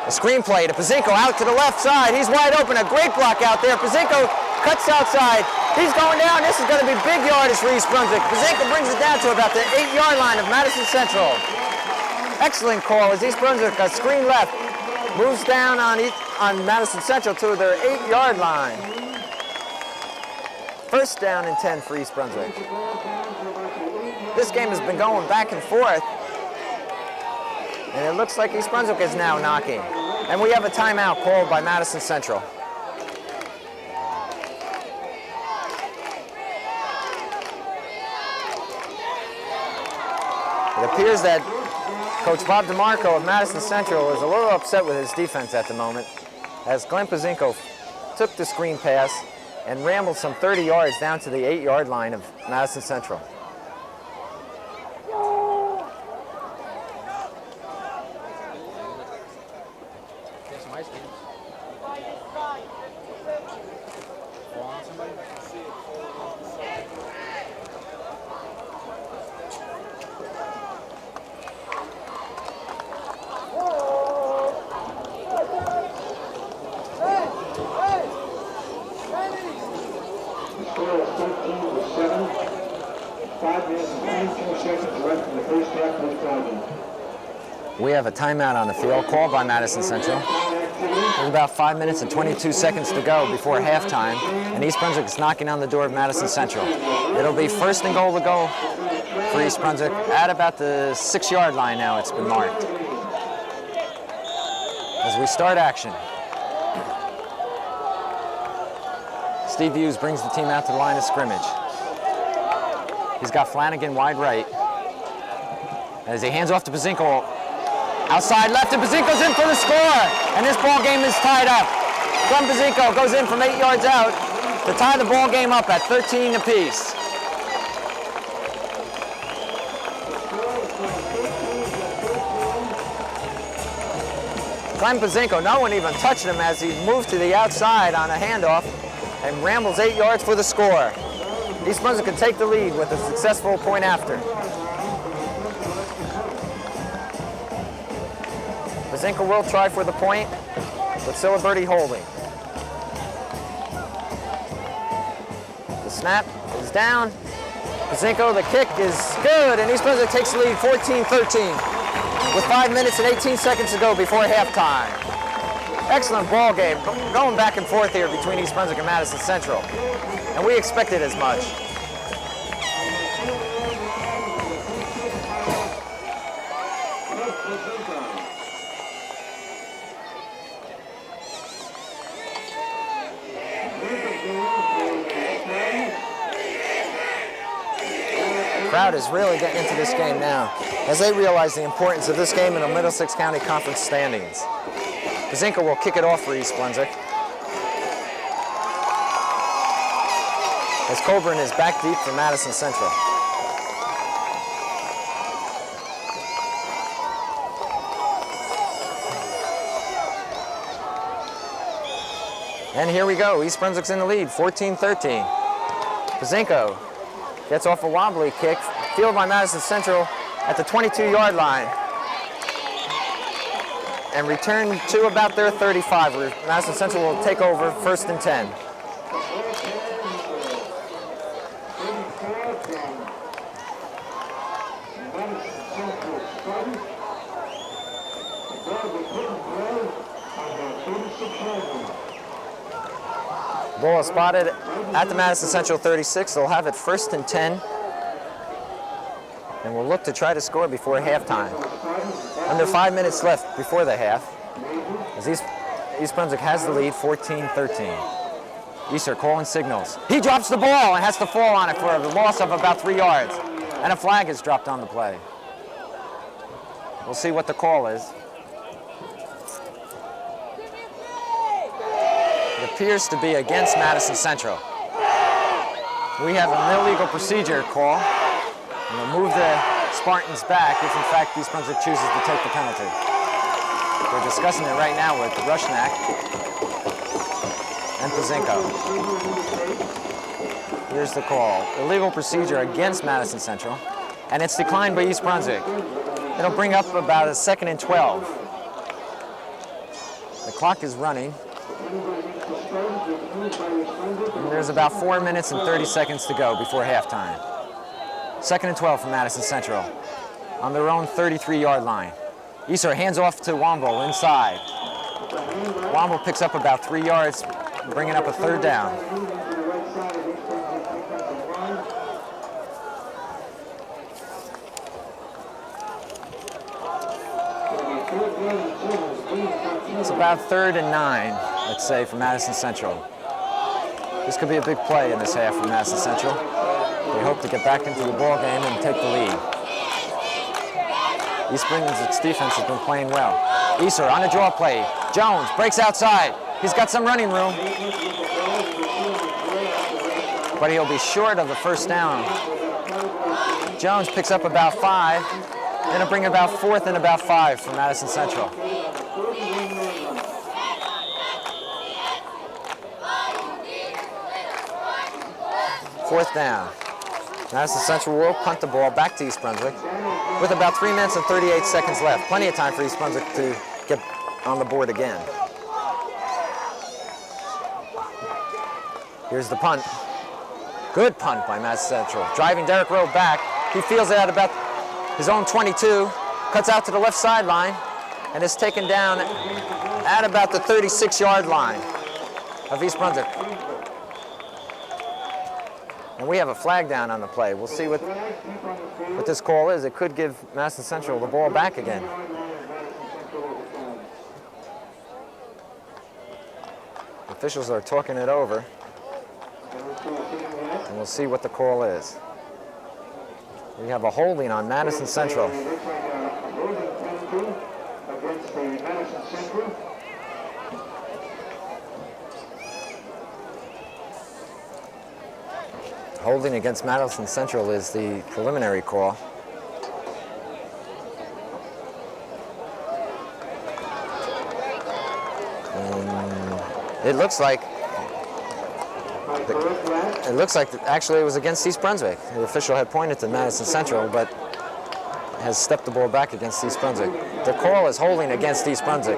A screen play to Pazinko out to the left side. He's wide open, a great block out there. Pazinko cuts outside. He's going down. This is going to be big yardage for East Brunswick. Pazinko brings it down to about the 8-yard line of Madison Central. Excellent call as East Brunswick, a screen left, moves down on Madison Central to their 8-yard line. 1st down and 10 for East Brunswick. This game has been going back and forth, and it looks like East Brunswick is now knocking. And we have a timeout called by Madison Central. It appears that Coach Bob DeMarco of Madison Central is a little upset with his defense at the moment, as Glenn Pazinko took the screen pass and rambled some 30 yards down to the 8-yard line of Madison Central. We have a timeout on the field called by Madison Central. There's about 5 minutes and 22 seconds to go before halftime, and East Brunswick is knocking on the door of Madison Central. It'll be 1st and goal to go for East Brunswick at about the 6-yard line now. It's been marked. As we start action, Steve Hughes brings the team out to the line of scrimmage. He's got Flanagan wide right. As he hands off to Pazinko, outside left, and Pazinko's in for the score. And this ball game is tied up. Glenn Pazinko goes in from 8 yards out to tie the ball game up at 13 apiece. Glenn Pazinko, no one even touched him as he moved to the outside on a handoff and rambles 8 yards for the score. East Brunswick can take the lead with a successful point after. Pazinko will try for the point, with Siliberti holding. The snap is down. Pazinko, the kick is good, and East Brunswick takes the lead 14-13 with 5 minutes and 18 seconds to go before halftime. Excellent ball game, going back and forth here between East Brunswick and Madison Central, and we expected as much. Crowd is really getting into this game now, as they realize the importance of this game in the Middlesex County Conference standings. Pazinko will kick it off for East Brunswick, as Coburn is back deep for Madison Central. And here we go, East Brunswick's in the lead, 14-13. Pazinko gets off a wobbly kick, fielded by Madison Central at the 22-yard line, and return to about their 35, where Madison Central will take over 1st and 10. Ball is spotted at the Madison Central 36. They'll have it 1st and 10. And we'll look to try to score before halftime. Under 5 minutes left before the half, as East Brunswick has the lead 14-13. East are calling signals. He drops the ball and has to fall on it for a loss of about 3 yards. And a flag is dropped on the play. We'll see what the call is. It appears to be against Madison Central. We have an illegal procedure call, and we'll move the Spartans back if in fact East Brunswick chooses to take the penalty. They're discussing it right now with Rushnack and Pazinko. Here's the call. Illegal procedure against Madison Central, and it's declined by East Brunswick. It'll bring up about a 2nd and 12. The clock is running. And there's about 4 minutes and 30 seconds to go before halftime. 2nd and 12 from Madison Central on their own 33-yard line. Easter hands off to Womble inside. Womble picks up about 3 yards, bringing up a 3rd down. It's about 3rd and 9, let's say, for Madison Central. This could be a big play in this half for Madison Central. They hope to get back into the ball game and take the lead. East Brunswick's defense has been playing well. Easter on a draw play. Jones breaks outside. He's got some running room, but he'll be short of the 1st down. Jones picks up about 5. It'll bring about 4th and about 5 for Madison Central. Fourth down. Madison Central will punt the ball back to East Brunswick with about 3 minutes and 38 seconds left. Plenty of time for East Brunswick to get on the board again. Here's the punt. Good punt by Madison Central. Driving Derek Rowe back. He feels it at about his own 22, cuts out to the left sideline, and is taken down at about the 36-yard line of East Brunswick. And we have a flag down on the play. We'll see what this call is. It could give Madison Central the ball back again. Officials are talking it over, and we'll see what the call is. We have a holding on Madison Central. Holding against Madison Central is the preliminary call. And it looks like actually it was against East Brunswick. The official had pointed to Madison Central, but has stepped the ball back against East Brunswick. The call is holding against East Brunswick.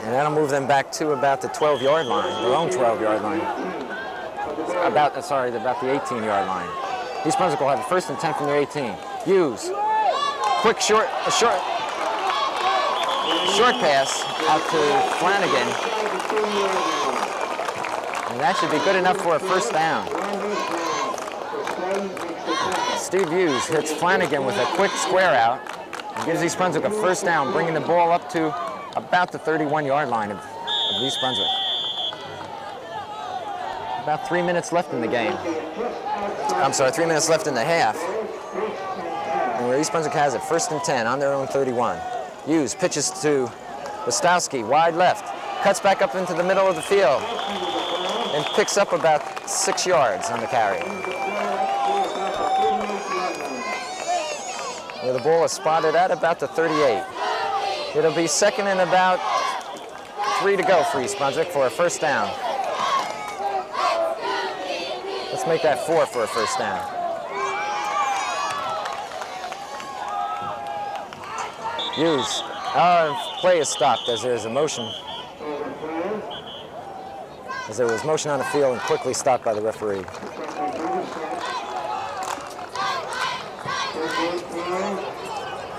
And that'll move them back to about the 12-yard line, their own 12-yard line. About the 18-yard line. East Brunswick will have a 1st and 10 from their 18. Hughes, quick short pass out to Flanagan. And that should be good enough for a 1st down. Steve Hughes hits Flanagan with a quick square out and gives East Brunswick a 1st down, bringing the ball up to about the 31-yard line of East Brunswick. About 3 minutes left in the game. I'm sorry, 3 minutes left in the half. And where East Brunswick has it, 1st and 10 on their own 31. Hughes pitches to Wastowski, wide left, cuts back up into the middle of the field, and picks up about 6 yards on the carry. Where the ball is spotted at about the 38. It'll be 2nd and about 3 to go for East Brunswick for a 1st down. Let's make that 4 for a 1st down. Hughes. Play is stopped as there's a motion. As there was motion on the field and quickly stopped by the referee.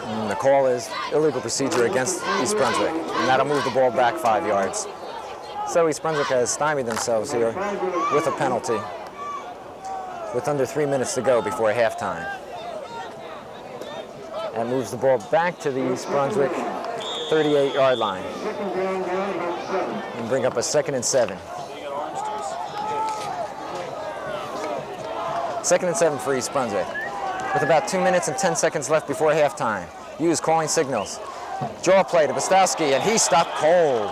And the call is illegal procedure against East Brunswick, and that'll move the ball back 5 yards. So East Brunswick has stymied themselves here with a penalty, with under 3 minutes to go before halftime. That moves the ball back to the East Brunswick 38-yard line and bring up a 2nd and 7. 2nd and 7 for East Brunswick, with about 2 minutes and 10 seconds left before halftime. Hughes calling signals. Draw play to Wastowski, and he stopped cold.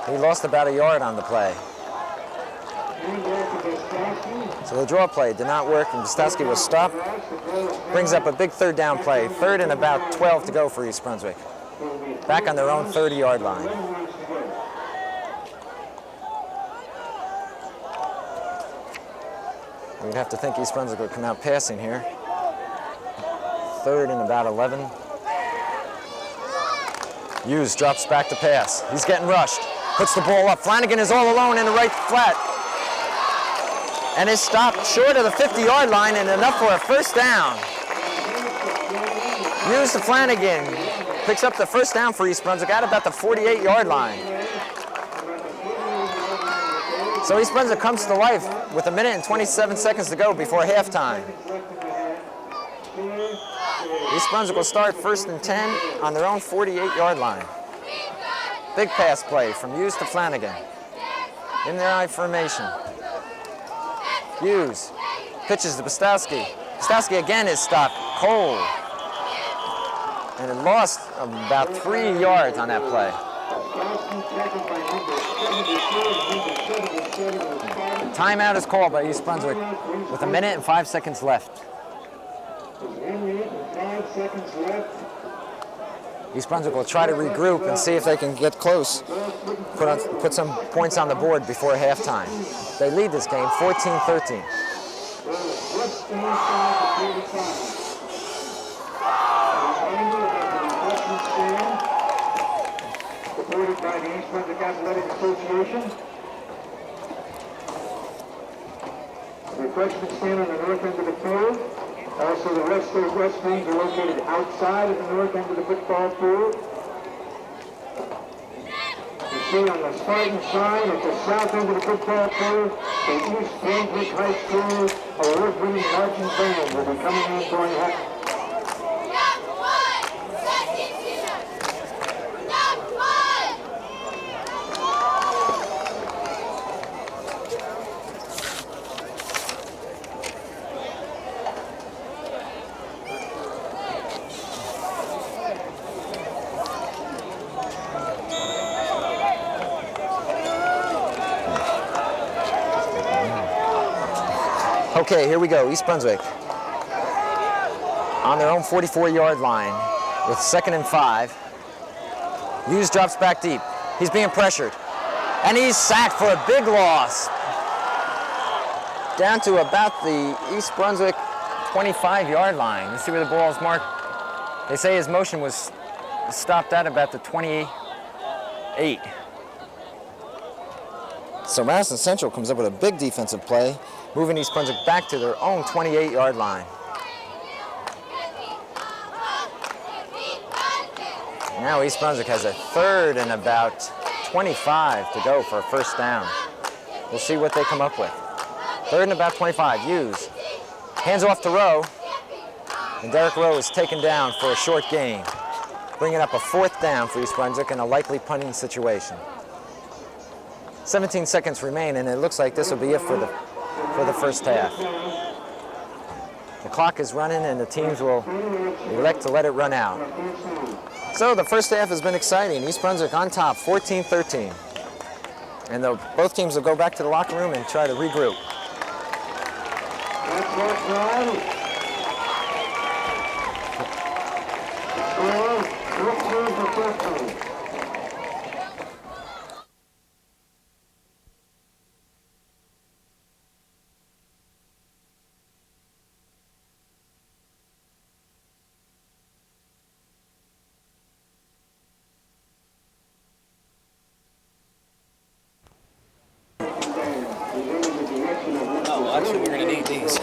He lost about a yard on the play. So the draw play did not work, and Bustowski was stopped. Brings up a big third down play. Third and about 12 to go for East Brunswick. Back on their own 30-yard line. We'd have to think East Brunswick would come out passing here. Third and about 11. Hughes drops back to pass. He's getting rushed. Puts the ball up. Flanagan is all alone in the right flat. And is stopped short of the 50-yard line and enough for a first down. Hughes to Flanagan. Picks up the first down for East Brunswick at about the 48-yard line. So East Brunswick comes to life with 1 minute and 27 seconds to go before halftime. East Brunswick will start 1st and 10 on their own 48-yard line. Big pass play from Hughes to Flanagan in their I formation. Hughes pitches to Bustowski. Bustowski again is stopped cold. And it lost about 3 yards on that play. Timeout is called by East Brunswick with 1 minute and 5 seconds left. East Brunswick will try to regroup and see if they can get close, put some points on the board before halftime. They lead this game 14-13. Supported by the East Brunswick Athletic Association. The refreshment stand on the north end of the field. Also, the rest of the restrooms are located outside of the north end of the football field. You see on the Spartan sign at the south end of the football field, the East Brunswick High School award-winning marching band will be coming in during halftime. Okay, here we go. East Brunswick on their own 44-yard line with 2nd and 5. Hughes drops back deep. He's being pressured. And he's sacked for a big loss. Down to about the East Brunswick 25-yard line. Let's see where the ball is marked. They say his motion was stopped at about the 28. So Madison Central comes up with a big defensive play, moving East Brunswick back to their own 28-yard line. Now East Brunswick has a 3rd and about 25 to go for a first down. We'll see what they come up with. 3rd and about 25. Hughes hands off to Rowe, and Derek Rowe is taken down for a short gain, bringing up a 4th down for East Brunswick in a likely punting situation. 17 seconds remain, and it looks like this will be it for the first half. The clock is running, and the teams will elect to let it run out. So the first half has been exciting. East Brunswick on top, 14-13. And both teams will go back to the locker room and try to regroup. Actually, we're going to need these.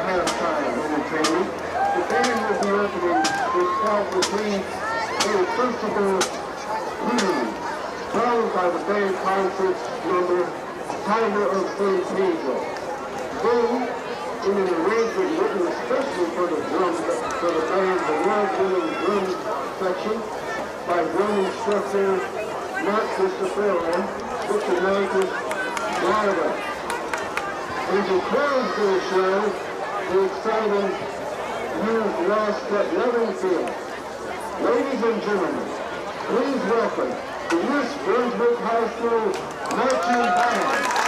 Halftime entertainment. The band will be opening with Between Christopher Hughes, followed by the band concert number Tiger of San Pedro. Then, in an arrangement written especially for the band's award-winning drum section by drum instructor Mark Cristoforo, which America's Florida. And to close the show, the exciting Youth Lost at Lovingfield. Ladies and gentlemen, please welcome the East Brunswick High School Marching Band.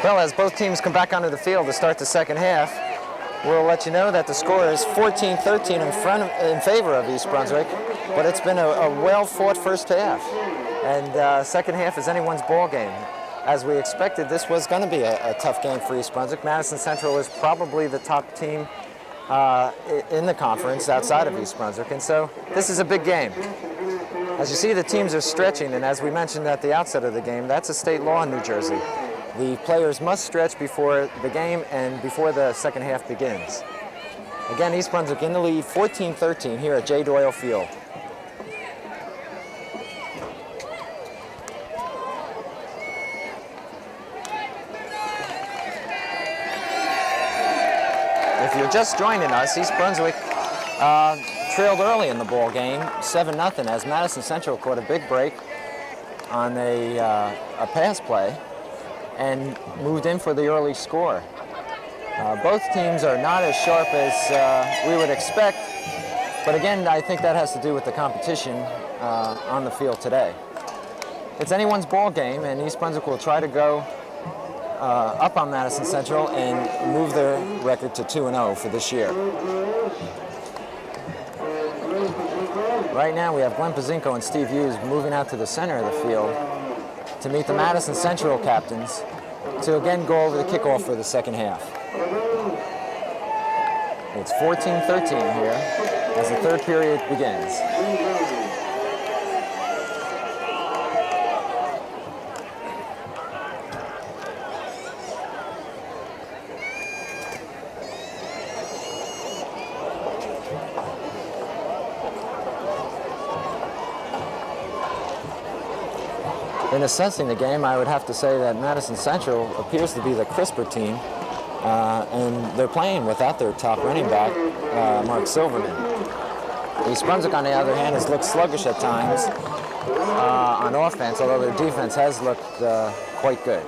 Well, as both teams come back onto the field to start the second half, we'll let you know that the score is 14-13 in favor of East Brunswick, but it's been a well-fought first half. And second half is anyone's ball game. As we expected, this was going to be a tough game for East Brunswick. Madison Central is probably the top team in the conference outside of East Brunswick, and so this is a big game. As you see, the teams are stretching, and as we mentioned at the outset of the game, that's a state law in New Jersey. The players must stretch before the game and before the second half begins. Again, East Brunswick in the lead, 14-13 here at J. Doyle Field. If you're just joining us, East Brunswick trailed early in the ball game, 7-0, as Madison Central caught a big break on a pass play and moved in for the early score. Both teams are not as sharp as we would expect, but again, I think that has to do with the competition on the field today. It's anyone's ball game, and East Brunswick will try to go up on Madison Central and move their record to 2-0 for this year. Right now, we have Glenn Pazinko and Steve Hughes moving out to the center of the field to meet the Madison Central captains to again go over the kickoff for the second half. It's 14-13 here as the third period begins. In assessing the game, I would have to say that Madison Central appears to be the crisper team, and they're playing without their top running back, Mark Silverman. East Brunswick, on the other hand, has looked sluggish at times on offense, although their defense has looked quite good.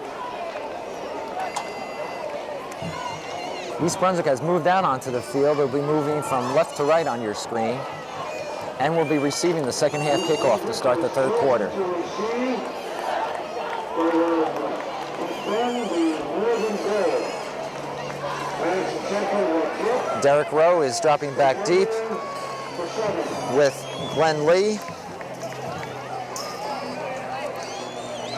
East Brunswick has moved out onto the field. They'll be moving from left to right on your screen, and will be receiving the second half kickoff to start the third quarter. Derek Rowe is dropping back deep with Glenn Lee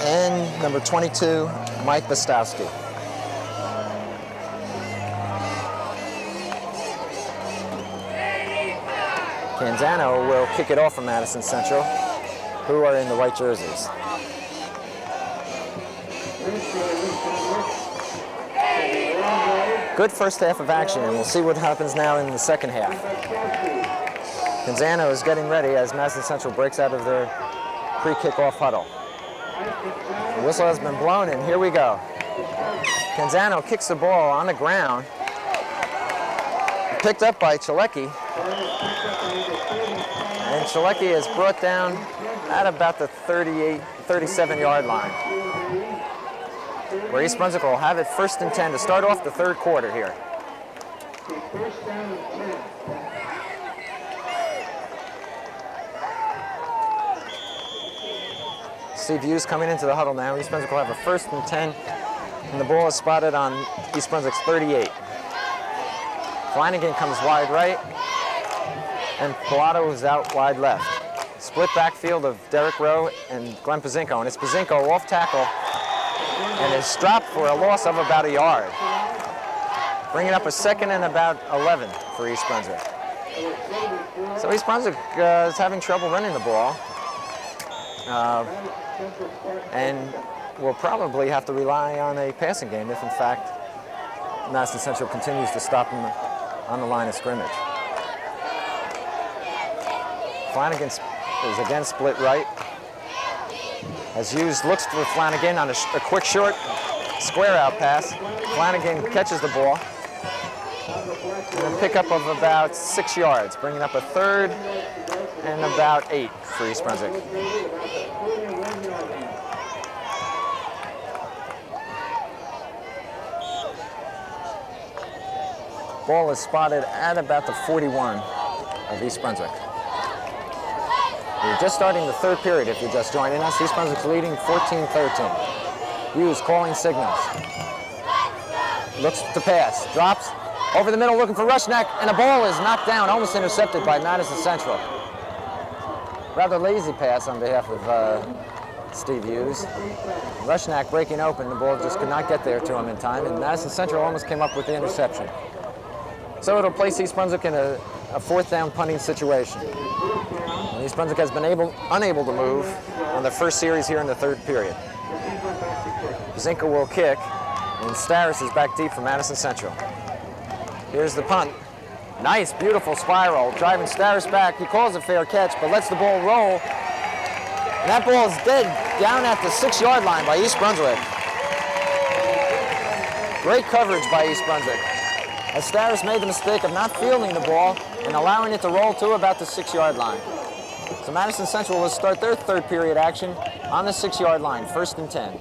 and number 22, Mike Bostowski. Canzano will kick it off from Madison Central, who are in the white jerseys. Good first half of action, and we'll see what happens now in the second half. Canzano is getting ready as Madison Central breaks out of their pre-kickoff huddle. The whistle has been blown, and here we go. Canzano kicks the ball on the ground, picked up by Chalecki, and Chalecki is brought down at about the 37-yard line, where East Brunswick will have it 1st and 10 to start off the third quarter here. Steve Hughes coming into the huddle now. East Brunswick will have a 1st and 10, and the ball is spotted on East Brunswick's 38. Flanagan comes wide right, and Pilato is out wide left. Split backfield of Derek Rowe and Glenn Pazinko, and it's Pazinko off tackle, and is dropped for a loss of about a yard, bringing up a 2nd and about 11 for East Brunswick. So East Brunswick is having trouble running the ball, and will probably have to rely on a passing game if, in fact, Madison Central continues to stop them on the line of scrimmage. Flanagan is again split right. As Hughes looks for Flanagan on a quick short square out pass. Flanagan catches the ball. And a pickup of about 6 yards, bringing up a 3rd and about 8 for East Brunswick. Ball is spotted at about the 41. of East Brunswick. We're just starting the third period if you're just joining us. East Brunswick's leading 14-13. Hughes calling signals. Looks to pass, drops, over the middle looking for Rushneck, and the ball is knocked down, almost intercepted by Madison Central. Rather lazy pass on behalf of Steve Hughes. Rushneck breaking open, the ball just could not get there to him in time, and Madison Central almost came up with the interception. So it'll place East Brunswick in a fourth down punting situation. And East Brunswick has been unable to move on the first series here in the third period. Zinka will kick, and Starris is back deep for Madison Central. Here's the punt. Nice, beautiful spiral, driving Starris back. He calls a fair catch, but lets the ball roll. And that ball is dead down at the 6-yard line by East Brunswick. Great coverage by East Brunswick, as Starris made the mistake of not fielding the ball and allowing it to roll to about the 6-yard line. So Madison Central will start their third period action on the 6-yard line, 1st and 10.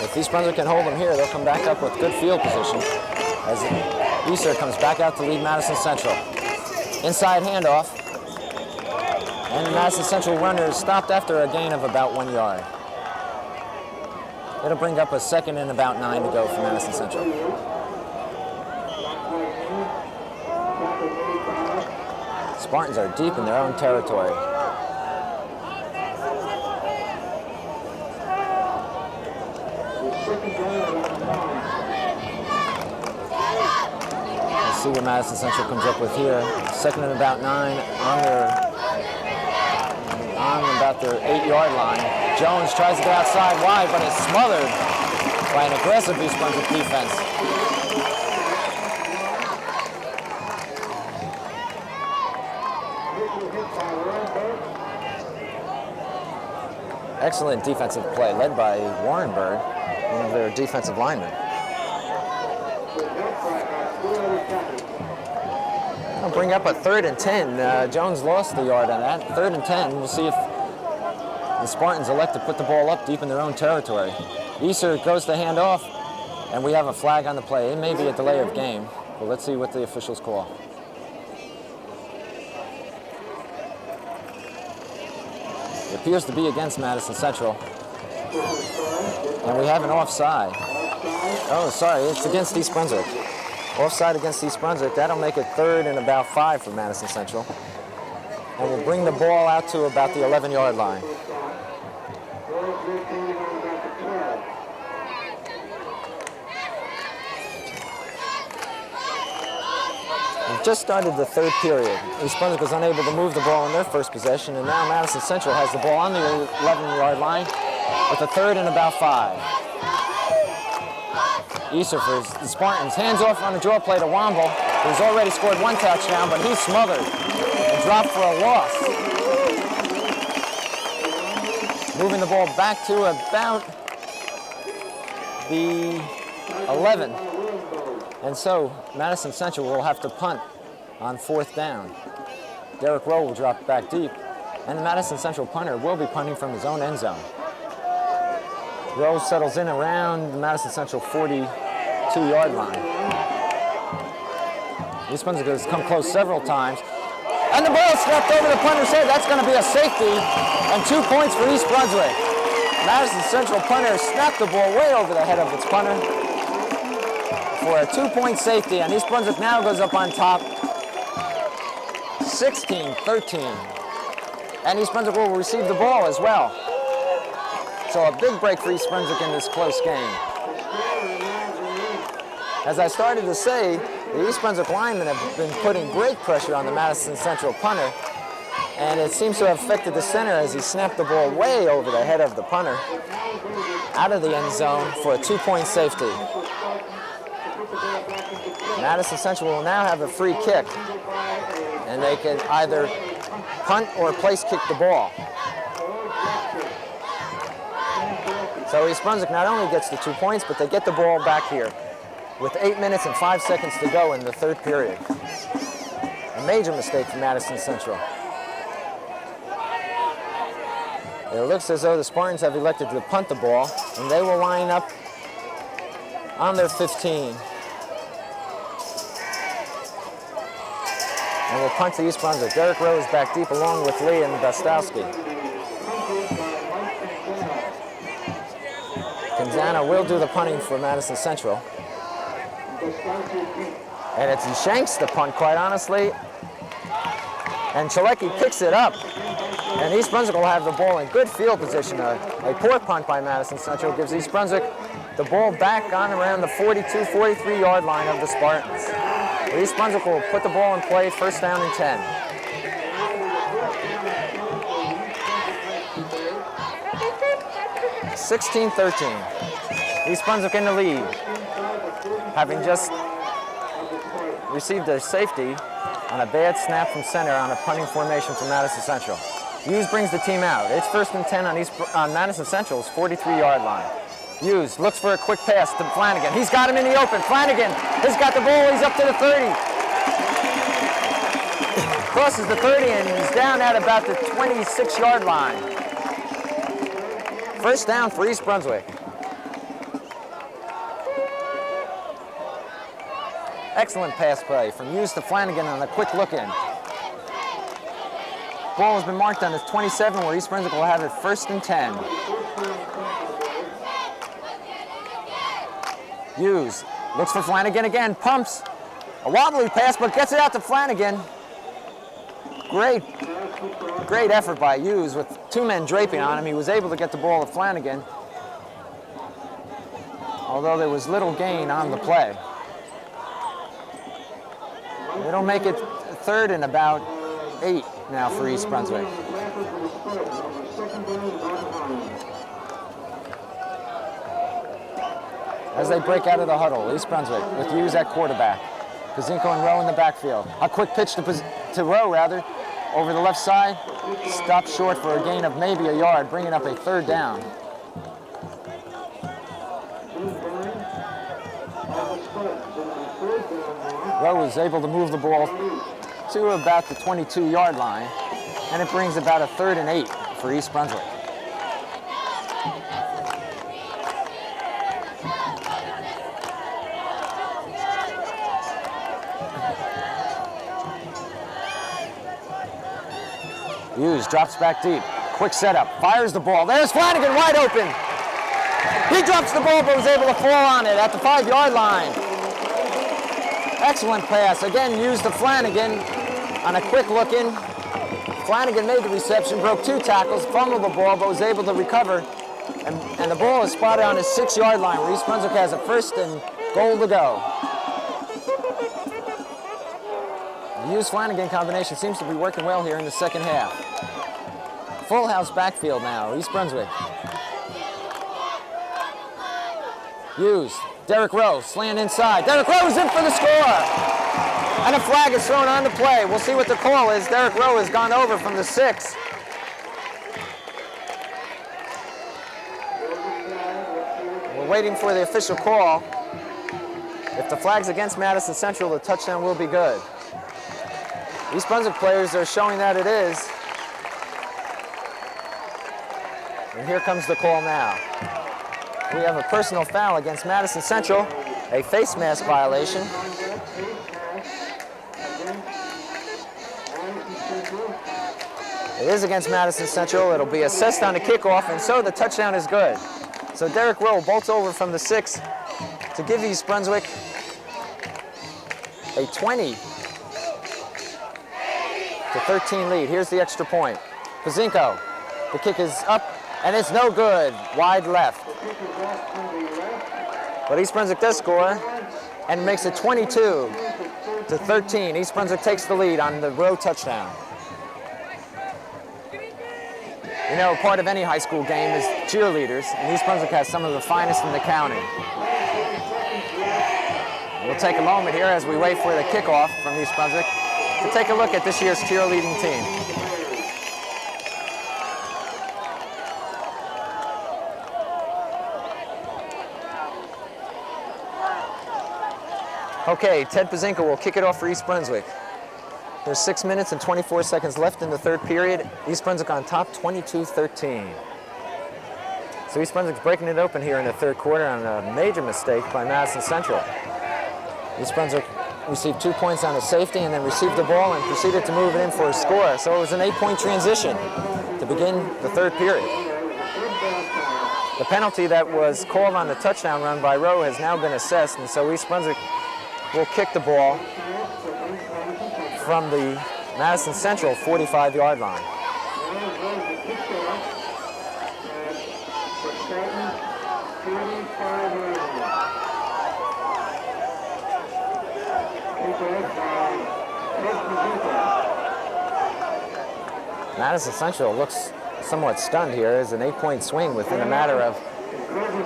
If East Brunswick can hold them here, they'll come back up with good field position as Easter comes back out to lead Madison Central. Inside handoff, and the Madison Central runner is stopped after a gain of about 1 yard. It'll bring up a 2nd and about 9 to go for Madison Central. Spartans are deep in their own territory. Let's see what Madison Central comes up with here. 2nd and about 9 on about their 8-yard line. Jones tries to get outside wide, but is smothered by an aggressive East Brunswick defense. Excellent defensive play led by Warren Bird, one of their defensive linemen. I'll bring up a 3rd and 10. Jones lost the yard on that. 3rd and 10. We'll see if the Spartans elect to put the ball up deep in their own territory. Easter goes to hand off, and we have a flag on the play. It may be a delay of game, but let's see what the officials call. It appears to be against Madison Central. And we have an offside. Oh, sorry, it's against East Brunswick. Offside against East Brunswick. That'll make it 3rd and about 5 for Madison Central. And we'll bring the ball out to about the 11-yard line. We've just started the third period. East Brunswick was unable to move the ball in their first possession, and now Madison Central has the ball on the 11-yard line with a 3rd and about 5. Easter for the Spartans, hands off on a draw play to Womble, who's already scored 1 touchdown, but he's smothered and dropped for a loss. Moving the ball back to about the 11. And so Madison Central will have to punt on 4th down. Derek Rowe will drop back deep, and the Madison Central punter will be punting from his own end zone. Rowe settles in around the Madison Central 42-yard line. East Brunswick has come close several times, and the ball snapped over the punter's head. That's going to be a safety, and 2 points for East Brunswick. Madison Central punter snapped the ball way over the head of its punter for a 2-point safety, and East Brunswick now goes up on top, 16-13. And East Brunswick will receive the ball as well. So a big break for East Brunswick in this close game. As I started to say, the East Brunswick linemen have been putting great pressure on the Madison Central punter, and it seems to have affected the center as he snapped the ball way over the head of the punter out of the end zone for a 2-point safety. Madison Central will now have a free kick, and they can either punt or place kick the ball. So East Brunswick not only gets the 2 points, but they get the ball back here. with 8 minutes and 5 seconds to go in the third period. A major mistake for Madison Central. It looks as though the Spartans have elected to punt the ball, and they will line up on their 15. And will punt to East Brunswick. Derek Rowe is back deep along with Lee and Gostowski. Canzano will do the punting for Madison Central. And he shanks the punt, quite honestly. And Chalecki picks it up. And East Brunswick will have the ball in good field position. A poor punt by Madison Central gives East Brunswick the ball back on around the 42, 43 yard line of the Spartans. East Brunswick will put the ball in play, first down and 10. (16-13). East Brunswick in the lead, having just received a safety on a bad snap from center on a punting formation from Madison Central. Hughes brings the team out. It's first and 10 on Madison Central's 43 yard line. Hughes looks for a quick pass to Flanagan. He's got him in the open. Flanagan has got the ball. He's up to the 30. Crosses the 30 and he's down at about the 26 yard line. First down for East Brunswick. Excellent pass play from Hughes to Flanagan on a quick look in. Ball has been marked on the 27 where East Brunswick will have it first and 10. Hughes looks for Flanagan again, pumps. A wobbly pass, but gets it out to Flanagan. Great effort by Hughes with two men draping on him. He was able to get the ball to Flanagan, although there was little gain on the play. It'll make it third and about 8 now for East Brunswick. As they break out of the huddle, East Brunswick with Hughes at quarterback. Pazinko and Rowe in the backfield. A quick pitch to Rowe, over the left side. Stopped short for a gain of maybe a yard, bringing up a third down. Rowe was able to move the ball to about the 22 yard line, and it brings about a third and 8 for East Brunswick. Hughes drops back deep. Quick setup. Fires the ball. There's Flanagan wide open. He drops the ball but was able to fall on it at the 5 yard line. Excellent pass. Again, Hughes to Flanagan on a quick look in. Flanagan made the reception, broke 2 tackles, fumbled the ball, but was able to recover. And the ball is spotted on his 6 yard line where East Brunswick has a first and goal to go. The Hughes-Flanagan combination seems to be working well here in the second half. Full house backfield now, East Brunswick. Hughes, Derek Rowe, slant inside. Derek Rowe is in for the score! And a flag is thrown on the play. We'll see what the call is. Derek Rowe has gone over from the 6. We're waiting for the official call. If the flag's against Madison Central, the touchdown will be good. East Brunswick players are showing that it is. And here comes the call now. We have a personal foul against Madison Central, a face mask violation. It is against Madison Central. It'll be assessed on the kickoff, and so the touchdown is good. So Derek Rowe bolts over from the 6 to give East Brunswick a 20-13 lead. Here's the extra point. Pazinko, the kick is up, and it's no good. Wide left. But East Brunswick does score and makes it 22-13. East Brunswick takes the lead on the Rowe touchdown. You know, part of any high school game is cheerleaders, and East Brunswick has some of the finest in the county. We'll take a moment here as we wait for the kickoff from East Brunswick to take a look at this year's cheerleading team. Okay, Ted Pazinka will kick it off for East Brunswick. There's 6 minutes and 24 seconds left in the third period. East Brunswick on top, 22-13. So East Brunswick's breaking it open here in the third quarter on a major mistake by Madison Central. East Brunswick received 2 points on a safety and then received the ball and proceeded to move it in for a score. So it was an 8-point transition to begin the third period. The penalty that was called on the touchdown run by Rowe has now been assessed, and so East Brunswick will kick the ball from the Madison Central 45-yard line. Madison Central looks somewhat stunned here as an 8-point swing within a matter of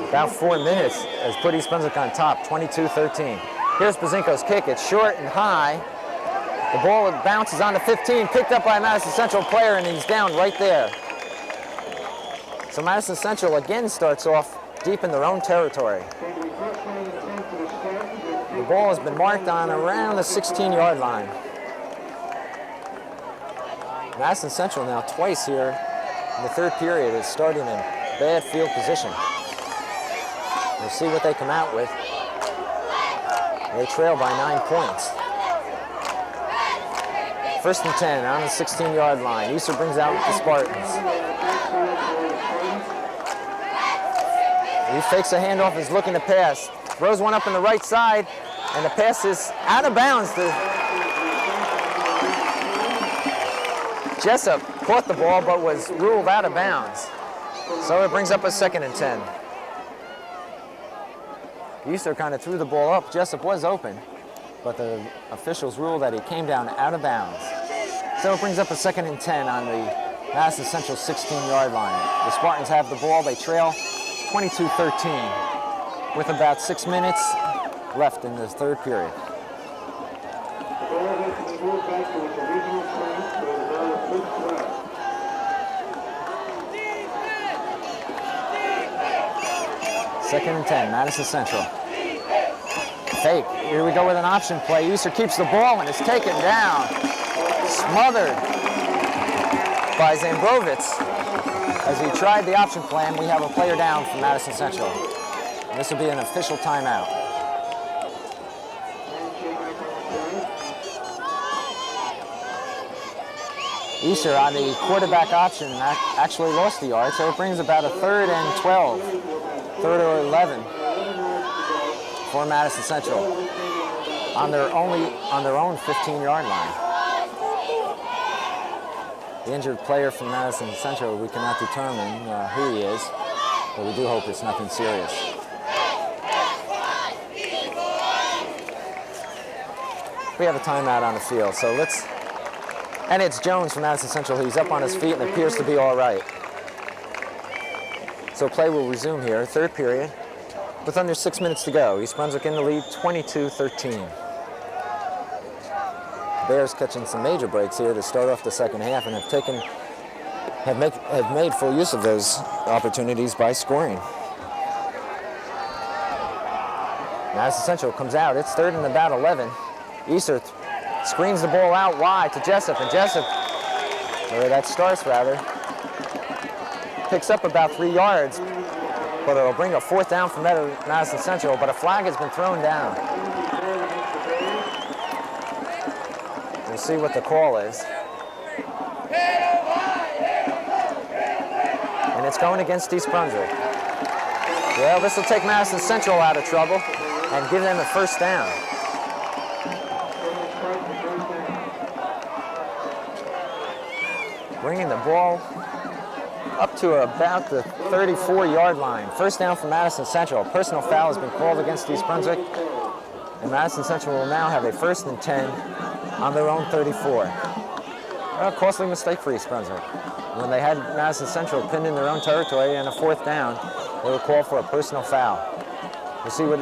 about 4 minutes has put East Brunswick on top, 22-13. Here's Pazinko's kick. It's short and high. The ball bounces on the 15, picked up by a Madison Central player, and he's down right there. So Madison Central again starts off deep in their own territory. The ball has been marked on around the 16-yard line. Madison Central now twice here in the third period is starting in bad field position. We'll see what they come out with. They trail by 9 points. First and 10 on the 16-yard line. Easter brings out the Spartans. He fakes a handoff, is looking to pass. Throws one up on the right side, and the pass is out of bounds. Jessup caught the ball but was ruled out of bounds. So it brings up a second and 10. Easter kind of threw the ball up. Jessup was open, but the officials ruled that he came down out of bounds. So it brings up a second and 10 on the Madison Central 16-yard line. The Spartans have the ball. They trail 22-13 with about 6 minutes left in the third period. Second and 10, Madison Central. Fake. Here we go with an option play. Easter keeps the ball and is taken down. Smothered by Zambrovitz. As he tried the option play, and we have a player down from Madison Central. And this will be an official timeout. Easter on the quarterback option actually lost the yard, so it brings about a 3rd and 12, 3rd or 11 for Madison Central on their own 15-yard line. The injured player from Madison Central, we cannot determine who he is, but we do hope it's nothing serious. We have a timeout on the field, so let's. And it's Jones from Madison Central. He's up on his feet and appears to be all right. So play will resume here, third period, with under 6 minutes to go. East Brunswick in the lead, 22-13. Bears catching some major breaks here to start off the second half and have made full use of those opportunities by scoring. Madison Central comes out. It's 3rd and about 11. Easter screens the ball out wide to Jessup, and Jessup, or that starts rather, picks up about 3 yards, but it'll bring a 4th down from Madison Central, but a flag has been thrown down. We'll see what the call is. And it's going against East Brunswick. Well, this will take Madison Central out of trouble and give them a 1st down. Bringing the ball up to about the 34-yard line. 1st down for Madison Central. A personal foul has been called against East Brunswick, and Madison Central will now have a 1st and 10 on their own 34. A costly mistake for East Brunswick. When they had Madison Central pinned in their own territory and a 4th down, they will call for a personal foul. We'll see what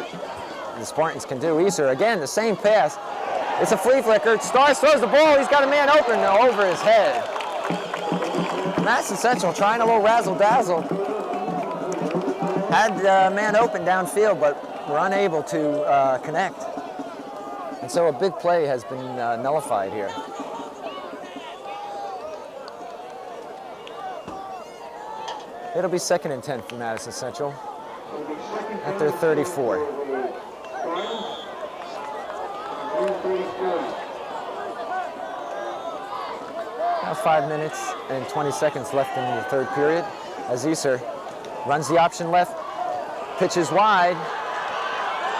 the Spartans can do. Easter, again, the same pass. It's a flea flicker. Stars throws the ball. He's got a man open over his head. Madison Central trying a little razzle-dazzle. Had a man open downfield, but were unable to connect. And so a big play has been nullified here. It'll be 2nd and 10 for Madison Central at their 34. Now 5 minutes and 20 seconds left in the 3rd period as Easter runs the option left, pitches wide,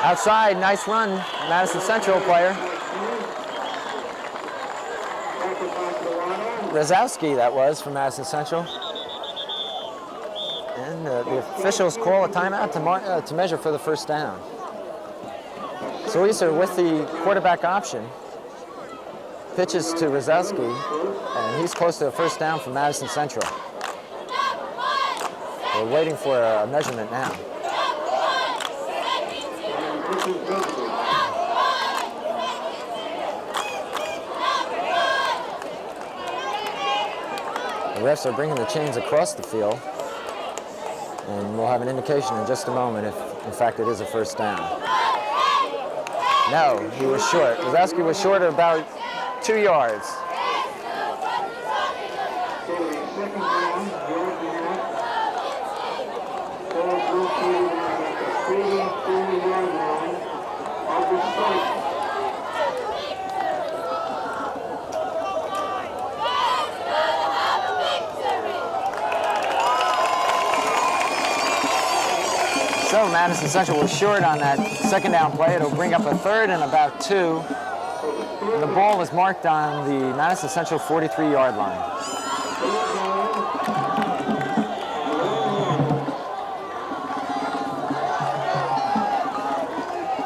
outside, nice run, Madison Central player. Rosowski, that was, for Madison Central. And the officials call a timeout to measure for the 1st down. So Easter with the quarterback option, pitches to Rosowski, and he's close to a 1st down for Madison Central. We're waiting for a measurement now. The refs are bringing the chains across the field, and we'll have an indication in just a moment if, in fact, it is a 1st down. No, he was short. Rosowski was short of about 2 yards. So Madison Central was short on that 2nd down play. It'll bring up a 3rd and about 2. And the ball was marked on the Madison Central 43-yard line.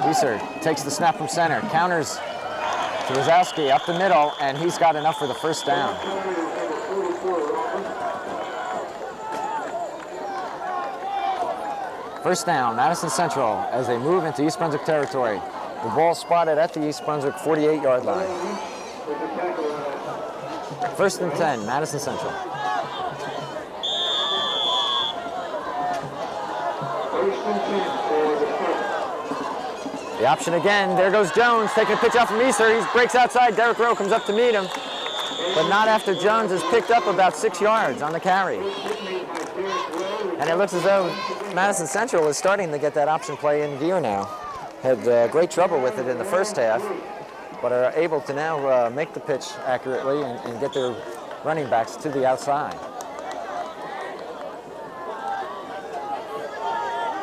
Easter takes the snap from center, counters to Rosowski up the middle, and he's got enough for the 1st down. First down, Madison Central as they move into East Brunswick territory. The ball spotted at the East Brunswick 48-yard line. 1st and 10, Madison Central. The option again, there goes Jones, taking a pitch out from Easter. He breaks outside, Derek Rowe comes up to meet him, but not after Jones has picked up about 6 yards on the carry. And it looks as though Madison Central is starting to get that option play in gear now. Had great trouble with it in the 1st half, but are able to now make the pitch accurately and get their running backs to the outside.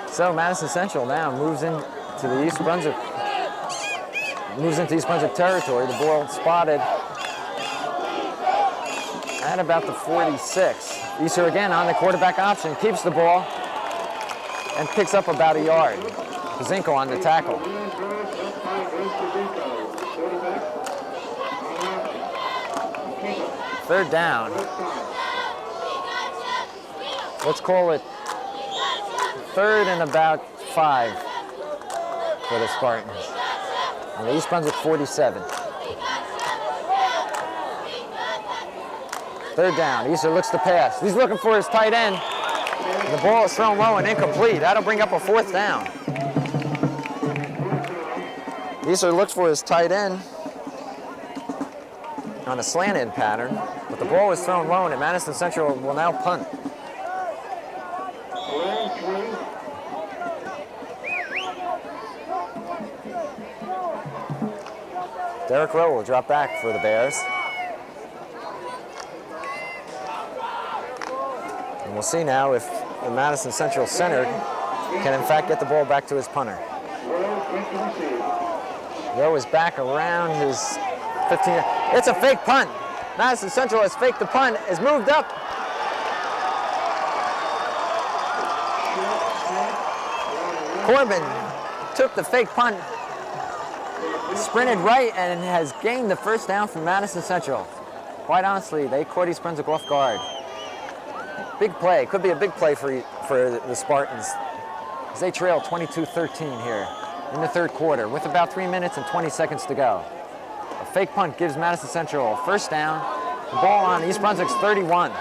So Madison Central now moves into East Brunswick territory. The ball spotted at about the 46. Easter again on the quarterback option, keeps the ball and picks up about a yard. Zinko on the tackle. Third down. Let's call it 3rd and about 5 for the Spartans. And the East Brunswick 47. Third down, Easter looks to pass. He's looking for his tight end. The ball is thrown low and incomplete. That'll bring up a 4th down. Easter looks for his tight end on a slanted pattern, but the ball is thrown low and Madison Central will now punt. Derek Rowe will drop back for the Bears. And we'll see now if the Madison Central center can in fact get the ball back to his punter. Rowe is back around his 15. It's a fake punt. Madison Central has faked the punt, has moved up. Corbin took the fake punt, sprinted right, and has gained the 1st down from Madison Central. Quite honestly, they caught East Brunswick off guard. Big play, could be a big play for the Spartans, as they trail 22-13 here in the 3rd quarter with about 3 minutes and 20 seconds to go. A fake punt gives Madison Central a 1st down. The ball on East Brunswick's 31.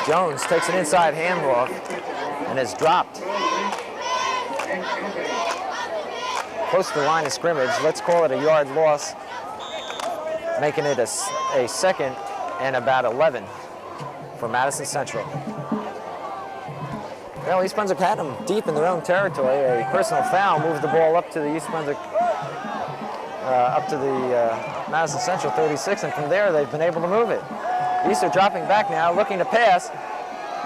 Jones takes an inside handoff and is dropped close to the line of scrimmage. Let's call it a yard loss, making it a second and about 11 for Madison Central. Well, East Brunswick had them deep in their own territory. A personal foul moved the ball up to the East Brunswick, up to the Madison Central 36, and from there they've been able to move it. East are dropping back now, looking to pass.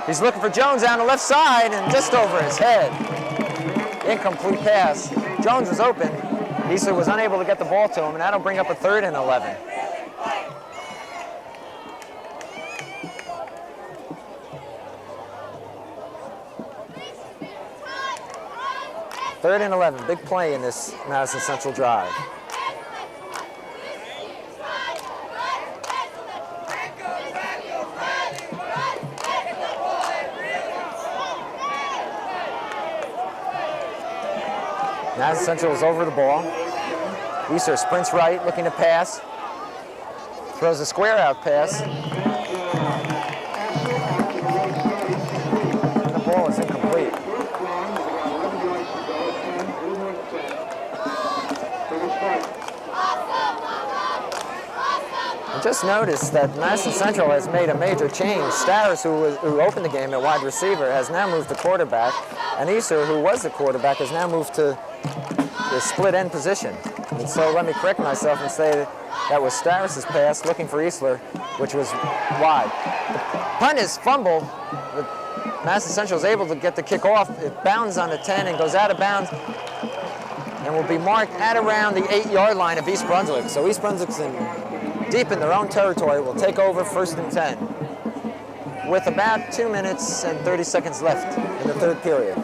He's looking for Jones down the left side and just over his head. Incomplete pass. Jones was open. East was unable to get the ball to him, and that'll bring up a 3rd and 11. Third and 11, big play in this Madison Central drive. Madison Central is over the ball. Easter sprints right, looking to pass. Throws a square out pass. And the ball is incomplete. I just noticed that Madison Central has made a major change. Starris, who opened the game at wide receiver, has now moved to quarterback. And Easter, who was the quarterback, has now moved to the split end position. And so let me correct myself and say that was Starris' pass looking for Eastler, which was wide. The punt is fumbled. Madison Central is able to get the kick off. It bounds on the 10 and goes out of bounds and will be marked at around the 8-yard line of East Brunswick. So East Brunswick's deep in their own territory, will take over 1st and 10 with about 2 minutes and 30 seconds left in the 3rd period.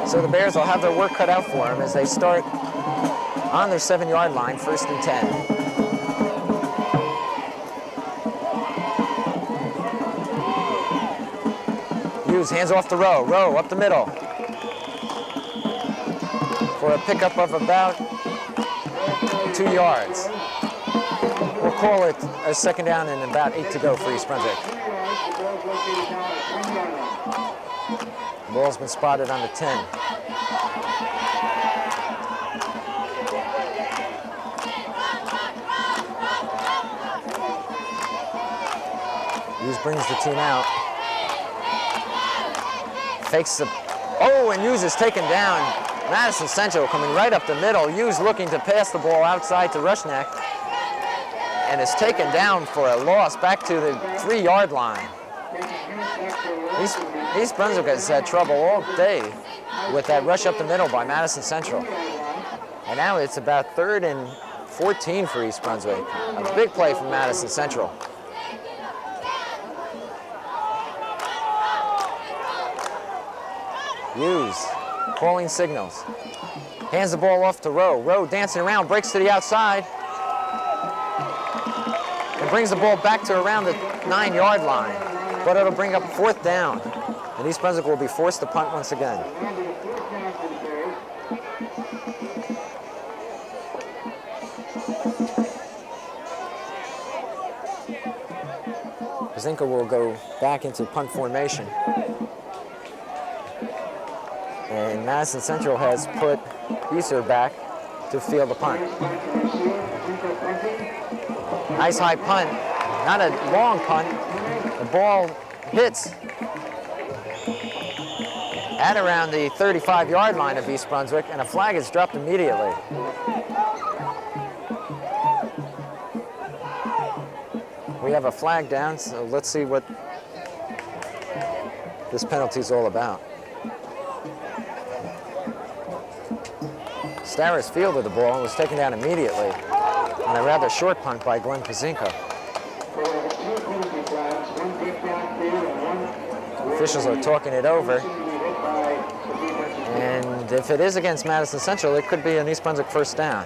So the Bears will have their work cut out for them as they start on their 7-yard line, 1st and 10. Hughes hands off to Rowe. Rowe up the middle for a pickup of about 2 yards. We'll call it a 2nd down and about 8 to go for East Brunswick. The ball's been spotted on the 10. Hughes brings the team out. Fakes the, and Hughes is taken down. Madison Central coming right up the middle. Hughes looking to pass the ball outside to Rushneck and is taken down for a loss back to the 3-yard line. East Brunswick has had trouble all day with that rush up the middle by Madison Central. And now it's about 3rd and 14 for East Brunswick. A big play from Madison Central. Hughes calling signals. Hands the ball off to Rowe. Rowe dancing around, breaks to the outside. And brings the ball back to around the 9-yard line. But it'll bring up 4th down. And East Brunswick will be forced to punt once again. Zinka will go back into punt formation. And Madison Central has put Easter back to field the punt. Nice high punt, not a long punt. The ball hits at around the 35-yard line of East Brunswick, and a flag is dropped immediately. We have a flag down, so let's see what this penalty is all about. Starris fielded the ball and was taken down immediately on a rather short punt by Glenn Pazinka. Officials are talking it over. And if it is against Madison Central, it could be an East Brunswick 1st down.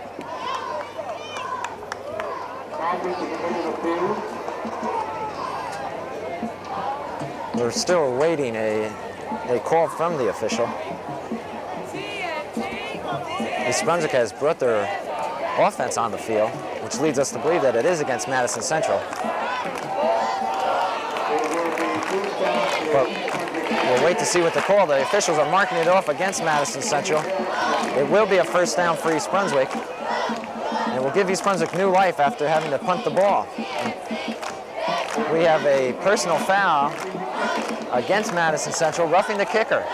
We're still awaiting a call from the official. East Brunswick has brought their offense on the field, which leads us to believe that it is against Madison Central. But we'll wait to see what the call. The officials are marking it off against Madison Central. It will be a first down for East Brunswick. And will give East Brunswick new life after having to punt the ball. We have a personal foul against Madison Central, roughing the kicker.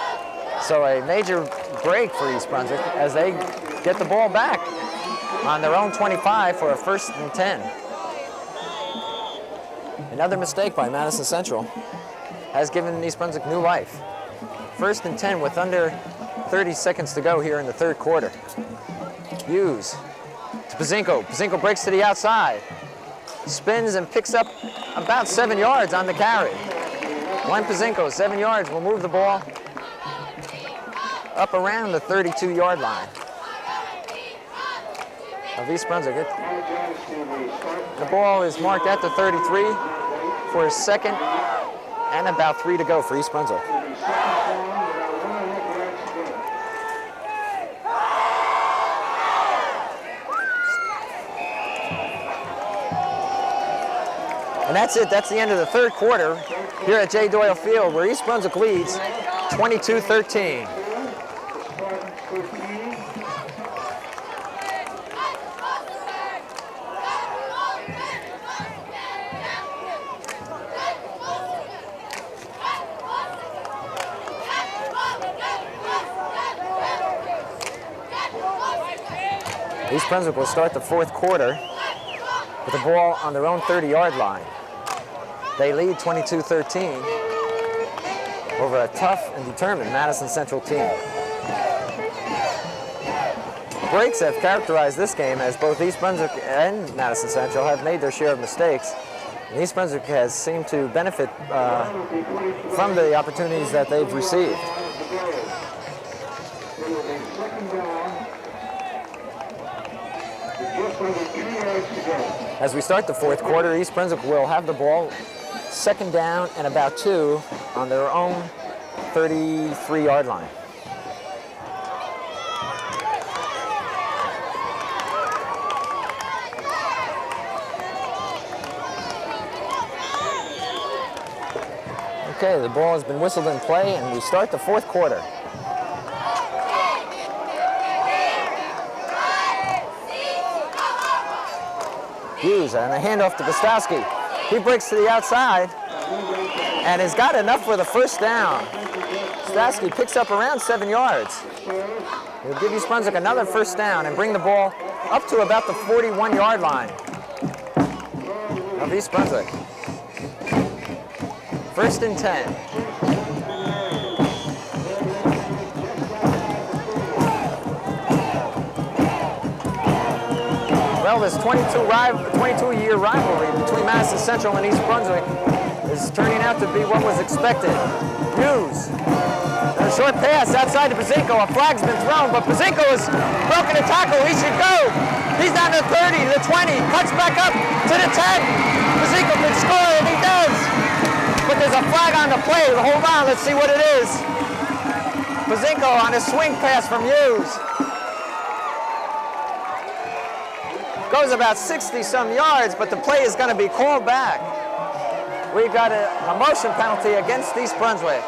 So a major break for East Brunswick as they get the ball back on their own 25 for a 1st and 10. Another mistake by Madison Central has given East Brunswick new life. 1st and 10 with under 30 seconds to go here in the 3rd quarter. Hughes to Pazinko. Pazinko breaks to the outside. Spins and picks up about 7 yards on the carry. Glenn Pazinko, 7 yards, will move the ball up around the 32-yard line of East Brunswick. The ball is marked at the 33 for a 2nd and about 3 to go for East Brunswick. And that's it. That's the end of the 3rd quarter here at J. Doyle Field, where East Brunswick leads 22-13. East Brunswick will start the 4th quarter with the ball on their own 30-yard line. They lead 22-13 over a tough and determined Madison Central team. Breaks have characterized this game as both East Brunswick and Madison Central have made their share of mistakes. And East Brunswick has seemed to benefit from the opportunities that they've received. As we start the 4th quarter, East Brunswick will have the ball 2nd down and about 2 on their own 33-yard line. Okay, the ball has been whistled in play, and we start the 4th quarter. Hughes and a handoff to Bostowski. He breaks to the outside and has got enough for the 1st down. Bostowski picks up around 7 yards. He'll give East Brunswick another 1st down and bring the ball up to about the 41-yard line of East Brunswick. 1st and 10. Well, this 22-year rivalry between Madison Central and East Brunswick is turning out to be what was expected. Hughes, a short pass outside to Pazinko. A flag's been thrown, but Pazinko has broken a tackle. He should go. He's down to the 30, to the 20, cuts back up to the 10. Pazinko can score, and he does. But there's a flag on the play. Hold on, let's see what it is. Pazinko on a swing pass from Hughes. Goes about 60-some yards, but the play is going to be called back. We've got a motion penalty against East Brunswick.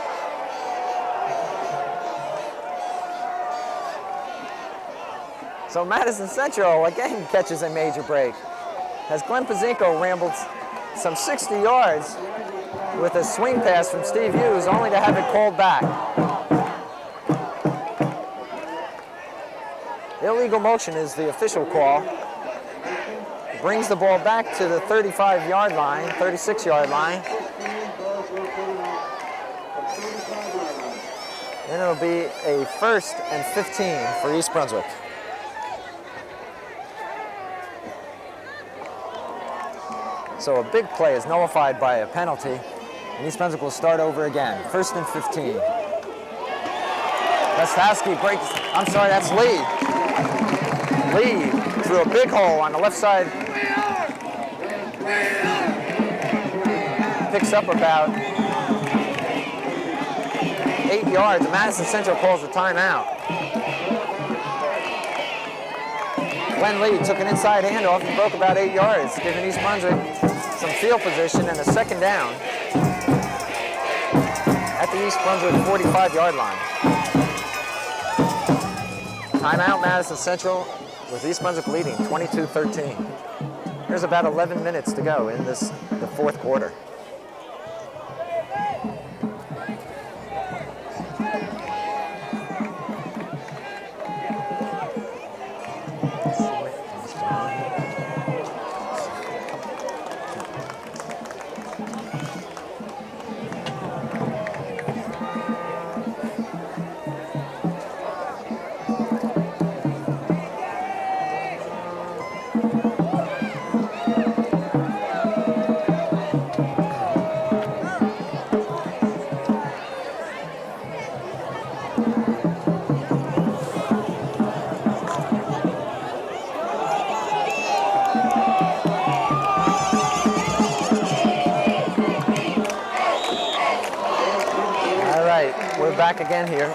So Madison Central again catches a major break as Glenn Pazinko rambled some 60 yards with a swing pass from Steve Hughes, only to have it called back. Illegal motion is the official call. Brings the ball back to the 35-yard line, 36-yard line. Then it'll be a 1st and 15 for East Brunswick. So a big play is nullified by a penalty, and East Brunswick will start over again. 1st and 15. Bostowski breaks, I'm sorry, that's Lee. Lee through a big hole on the left side. Picks up about 8 yards. Madison Central calls the timeout. Glenn Lee took an inside handoff and broke about 8 yards, giving East Brunswick some field position and a second down at the East Brunswick 45-yard line. Timeout, Madison Central, with East Brunswick leading 22-13. There's about 11 minutes to go in the fourth quarter. Back again here.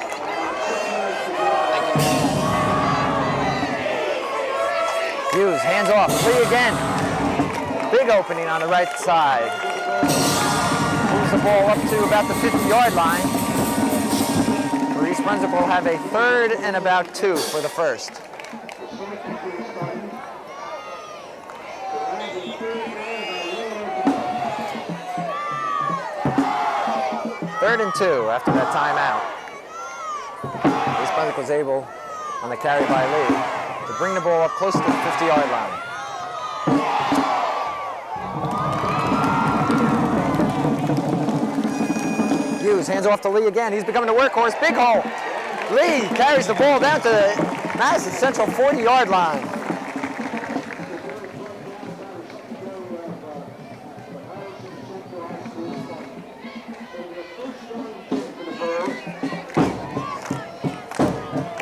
Hughes, hands off, Lee again. Big opening on the right side. Moves the ball up to about the 50-yard line. Where East Brunswick will have a 3rd and about 2 for the first. Third and 2 after that timeout. East Brunswick was able, on the carry by Lee, to bring the ball up close to the 50-yard line. Hughes hands off to Lee again. He's becoming the workhorse. Big hole. Lee carries the ball down to the Madison Central 40-yard line.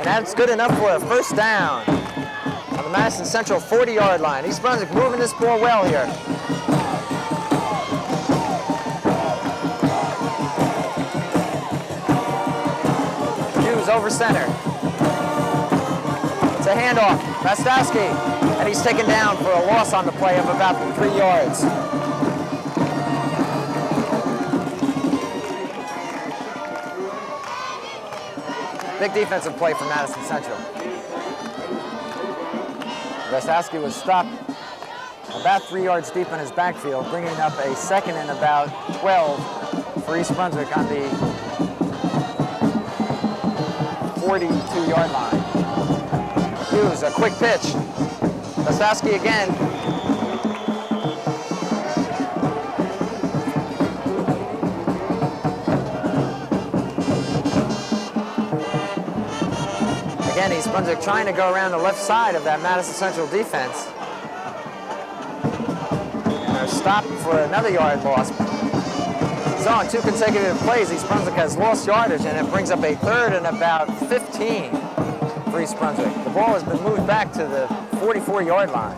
That's good enough for a first down on the Madison Central 40-yard line. East Brunswick moving this ball well here. Hughes over center. It's a handoff. Rastowski, and he's taken down for a loss on the play of about 3 yards. Big defensive play from Madison Central. Rastowski was stopped about 3 yards deep in his backfield, bringing up a 2nd and about 12 for East Brunswick on the 42-yard line. Hughes, a quick pitch. Rastowski again. East Brunswick trying to go around the left side of that Madison Central defense. And they're stopped for another yard loss. So on 2 consecutive plays, East Brunswick has lost yardage, and it brings up a 3rd and about 15 for East Brunswick. The ball has been moved back to the 44-yard line.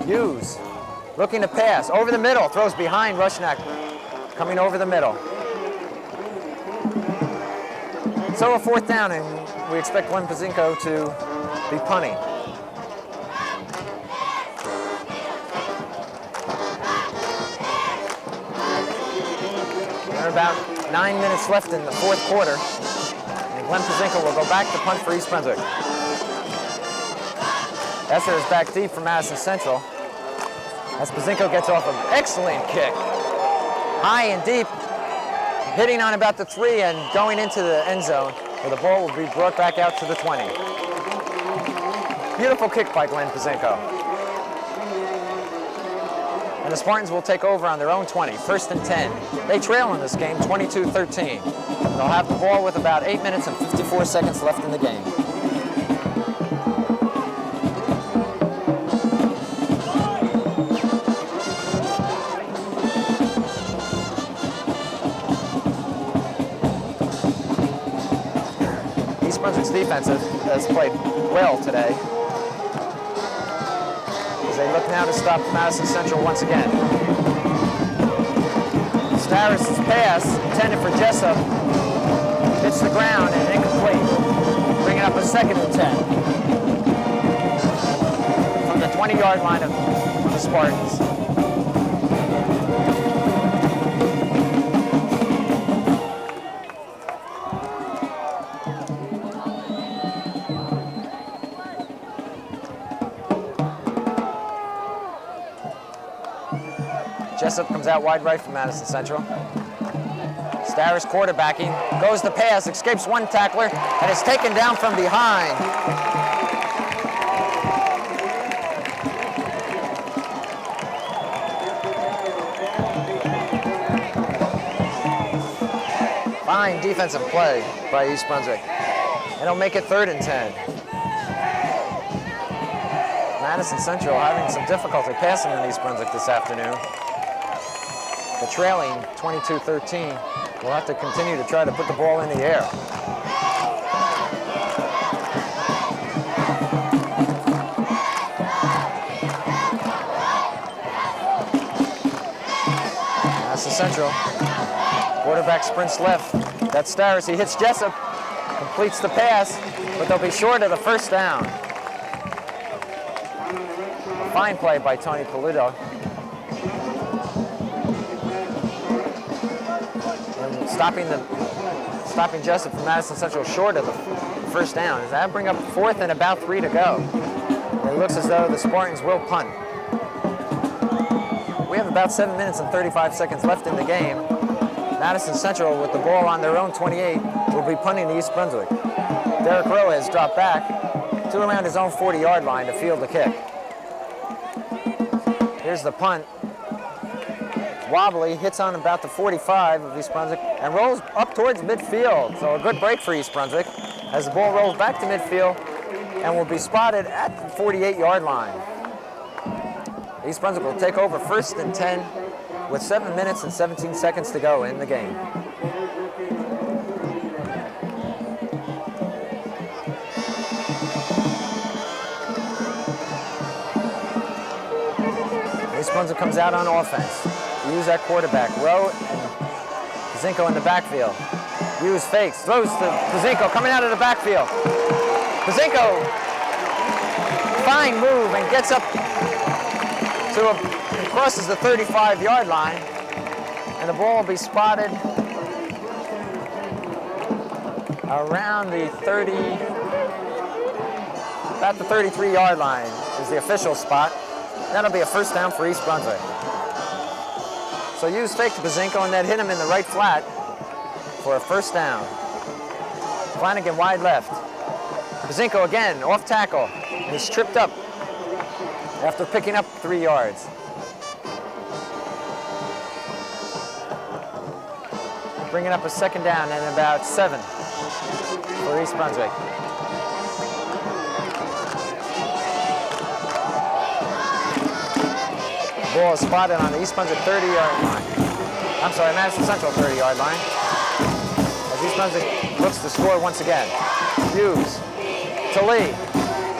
Hughes looking to pass over the middle, throws behind Rushneck, coming over the middle. So a 4th down, and we expect Glenn Pazinko to be punting. There are about 9 minutes left in the fourth quarter, and Glenn Pazinko will go back to punt for East Brunswick. Esser is back deep for Madison Central, as Pazinko gets off an excellent kick. High and deep, hitting on about the 3 and going into the end zone, where the ball will be brought back out to the 20. Beautiful kick by Glenn Pazinko. And the Spartans will take over on their own 20, 1st and 10. They trail in this game, 22-13. They'll have the ball with about 8 minutes and 54 seconds left in the game. East Brunswick's defense has played well today, as they look now to stop Madison Central once again. Starris' pass, intended for Jessup, hits the ground and incomplete. Bringing up a 2nd and 10. From the 20-yard line of the Spartans. Jessup comes out wide right from Madison Central. Starris quarterbacking, goes the pass, escapes one tackler, and is taken down from behind. Fine defensive play by East Brunswick. And it'll make it 3rd and 10. Madison Central having some difficulty passing in East Brunswick this afternoon. The trailing 22-13 will have to continue to try to put the ball in the air. Madison Central. Quarterback sprints left. That's Starris. He hits Jessup. Completes the pass, but they'll be short of the 1st down. A fine play by Tony Polito. Stopping Jessup from Madison Central short of the 1st down. Does that bring up 4th and about 3 to go? It looks as though the Spartans will punt. We have about 7 minutes and 35 seconds left in the game. Madison Central, with the ball on their own 28, will be punting to East Brunswick. Derek Rowe has dropped back to around his own 40-yard line to field the kick. Here's the punt. Wobbly, hits on about the 45 of East Brunswick and rolls up towards midfield. So a good break for East Brunswick as the ball rolls back to midfield and will be spotted at the 48-yard line. East Brunswick will take over 1st and 10 with 7 minutes and 17 seconds to go in the game. East Brunswick comes out on offense. Use that quarterback. Rowe and Pazinko in the backfield. Hughes fakes, throws to Pazinko coming out of the backfield. Pazinko, fine move and gets up to crosses the 35-yard line, and the ball will be spotted around the about the 33-yard line is the official spot. That'll be a 1st down for East Brunswick. So Hughes faked to Pazinko and then hit him in the right flat for a 1st down. Flanagan wide left. Pazinko again, off tackle, and he's tripped up after picking up 3 yards. Bringing up a 2nd down and about 7 for East Brunswick. Ball is spotted on the East Brunswick 30-yard line. I'm sorry, Madison Central 30-yard line. As East Brunswick looks to score once again. Hughes to Lee.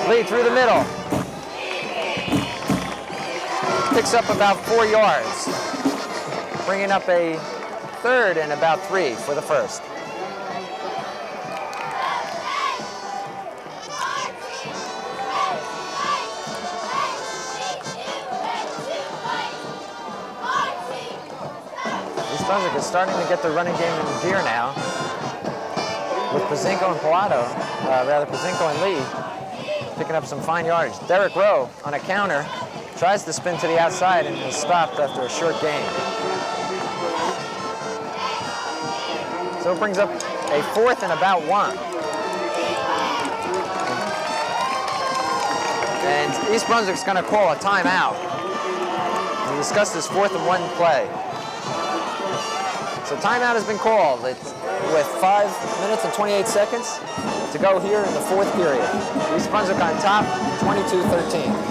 Lee through the middle. Picks up about 4 yards. Bringing up a 3rd and about 3 for the 1st. East Brunswick is starting to get their running game in gear now, with Pazinko and Pazinko and Lee picking up some fine yardage. Derek Rowe on a counter tries to spin to the outside and is stopped after a short gain. So it brings up a 4th and about 1. And East Brunswick's going to call a timeout. We discussed this 4th and 1 play. So timeout has been called. It's with 5 minutes and 28 seconds to go here in the 4th period. East Brunswick on top, 22-13.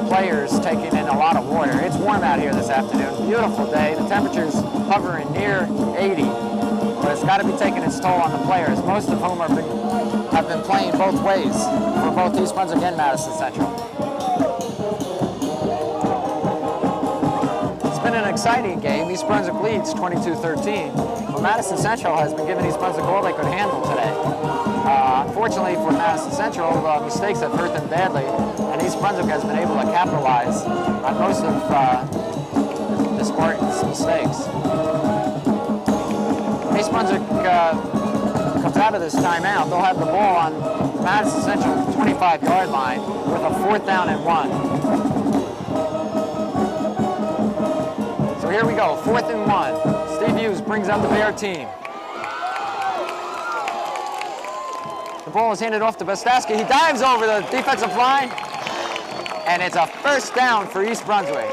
Players taking in a lot of water. It's warm out here this afternoon. afternoon. Beautiful day. The temperature's hovering near 80, but it's got to be taking its toll on the players, most of whom have been playing both ways for both East Brunswick and Madison Central. It's been an exciting game. East Brunswick leads 22-13, but Madison Central has been giving East Brunswick all they could handle today. Unfortunately for Madison Central, mistakes have hurt them badly, and East Brunswick has been able to capitalize on most of the Spartans' mistakes. When East Brunswick comes out of this timeout, they'll have the ball on Madison Central's 25-yard line with a 4th down and 1. So here we go, 4th and 1. Steve Hughes brings out the Bear team. The ball is handed off to Bostowski. He dives over the defensive line, and it's a 1st down for East Brunswick.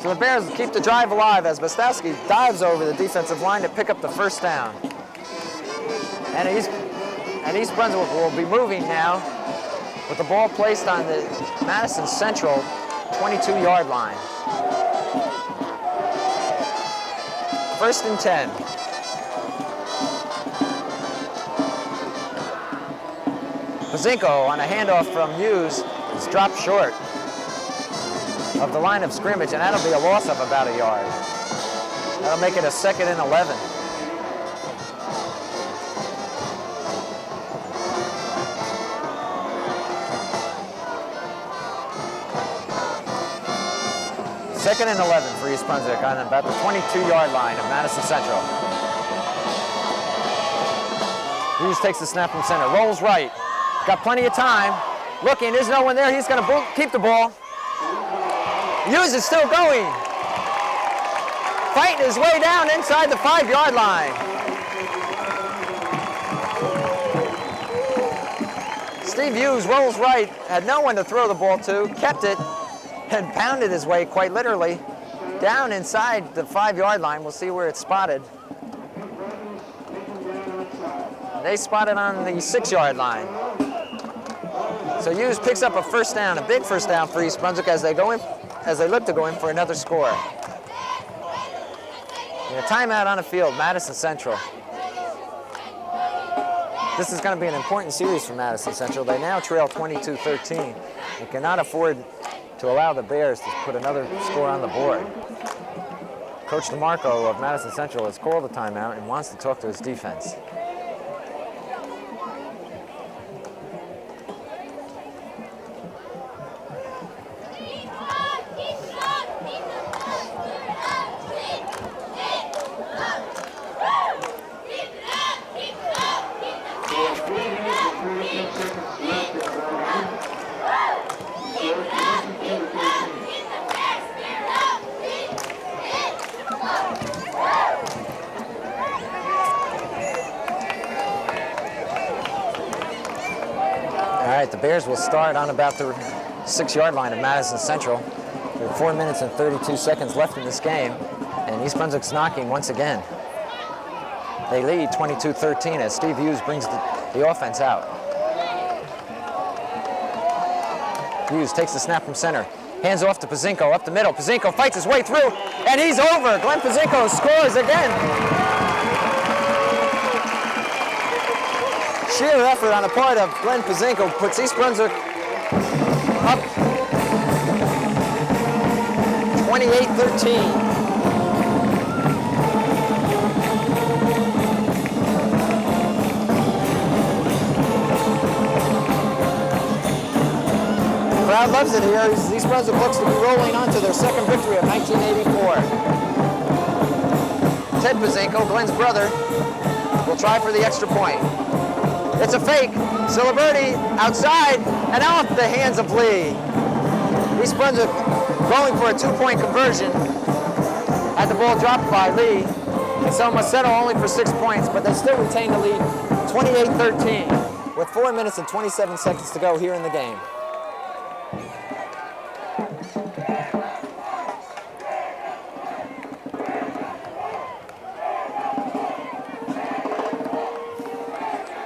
So the Bears keep the drive alive as Bostowski dives over the defensive line to pick up the 1st down. And East Brunswick will be moving now with the ball placed on the Madison Central 22-yard line. 1st and 10. Pazinko on a handoff from Hughes is dropped short of the line of scrimmage, and that'll be a loss of about a yard. That'll make it a 2nd and 11. Second and 11 for East Brunswick on about the 22-yard line of Madison Central. Hughes takes the snap from center, rolls right. Got plenty of time. Looking, there's no one there. He's going to keep the ball. Hughes is still going. Fighting his way down inside the 5-yard line. Steve Hughes rolls right, had no one to throw the ball to, kept it, and pounded his way, quite literally, down inside the 5-yard line. We'll see where it's spotted. They spot it on the 6-yard line. So Hughes picks up a 1st down, a big 1st down for East Brunswick as they look to go in for another score. And a timeout on the field, Madison Central. This is going to be an important series for Madison Central. They now trail 22-13. They cannot afford to allow the Bears to put another score on the board. Coach DeMarco of Madison Central has called a timeout and wants to talk to his defense. The Bears will start on about the 6-yard line of Madison Central. With 4 minutes and 32 seconds left in this game, and East Brunswick's knocking once again. They lead 22-13 as Steve Hughes brings the offense out. Hughes takes the snap from center, hands off to Pazinko up the middle. Pazinko fights his way through, and he's over. Glenn Pazinko scores again. Sheer effort on the part of Glenn Pazinko puts East Brunswick up 28-13. The crowd loves it here as East Brunswick looks to be rolling on to their 2nd victory of 1984. Ted Pazinko, Glenn's brother, will try for the extra point. It's a fake. Ciliberti outside and off the hands of Lee. East Brunswick going for a 2-point conversion. Had the ball dropped by Lee. And so must settle only for 6 points, but they still retain the lead 28-13 with 4 minutes and 27 seconds to go here in the game.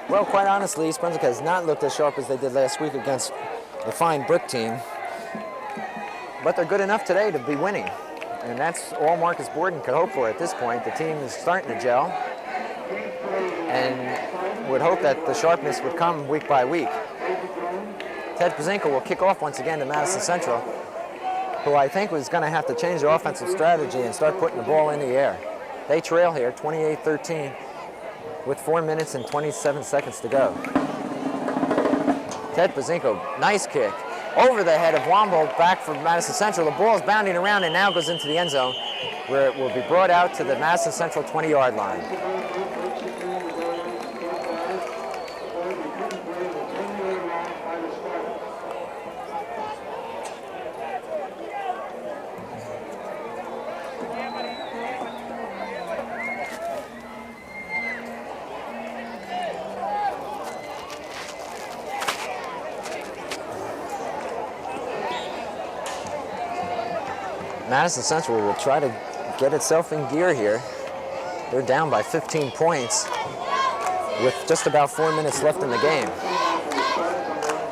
Well, quite honestly, East Brunswick has not looked as sharp as they did last week against the fine Brick team. but they're good enough today to be winning. And that's all Marcus Borden could hope for at this point. The team is starting to gel and would hope that the sharpness would come week by week. Ted Pazinko will kick off once again to Madison Central, who I think was going to have to change their offensive strategy and start putting the ball in the air. They trail here 28-13 with 4 minutes and 27 seconds to go. Ted Pazinko, nice kick. Over the head of Womble, back for Madison Central. The ball is bounding around and now goes into the end zone, where it will be brought out to the Madison Central 20-yard line. Madison Central will try to get itself in gear here. They're down by 15 points with just about 4 minutes left in the game.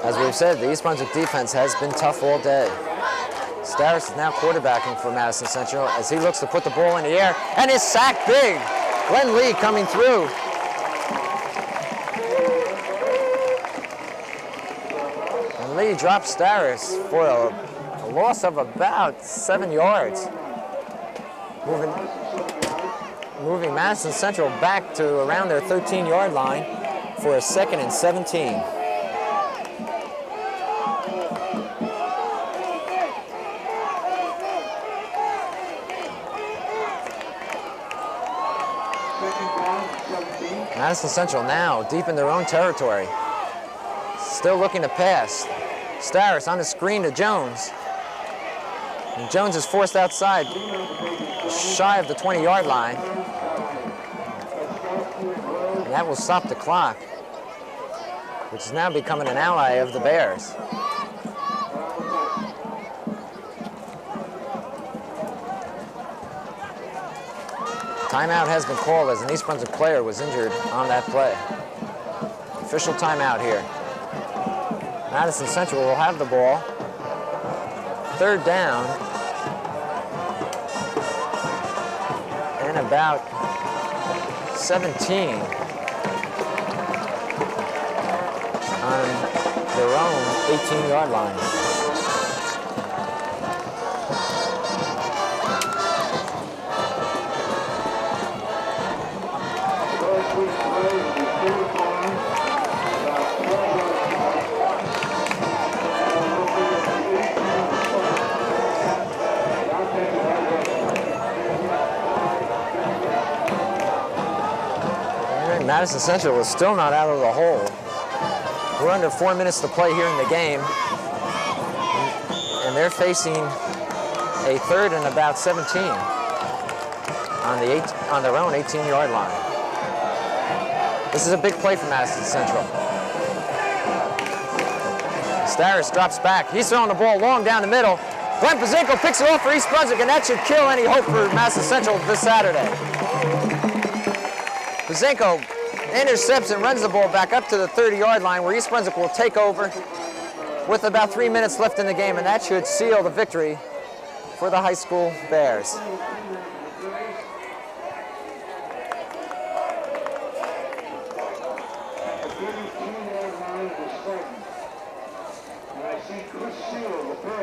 As we've said, the East Brunswick defense has been tough all day. Starris is now quarterbacking for Madison Central as he looks to put the ball in the air, and is sacked big. Glenn Lee coming through. And Lee drops Starris for a loss of about 7 yards. Moving Madison Central back to around their 13-yard line for a 2nd and 17. Madison Central now deep in their own territory. Still looking to pass. Starris on the screen to Jones. And Jones is forced outside, shy of the 20-yard line. And that will stop the clock, which is now becoming an ally of the Bears. Timeout has been called as an East Brunswick player was injured on that play. Official timeout here. Madison Central will have the ball. 3rd down. And about 17 on their own 18-yard line. Madison Central is still not out of the hole. We're under 4 minutes to play here in the game. And they're facing a 3rd and about 17 on their own 18-yard line. This is a big play for Madison Central. Starris drops back. He's throwing the ball long down the middle. Glenn Pazinko picks it off for East Brunswick, and that should kill any hope for Madison Central this Saturday. Pazinko intercepts and runs the ball back up to the 30-yard line, where East Brunswick will take over with about 3 minutes left in the game, and that should seal the victory for the high school Bears.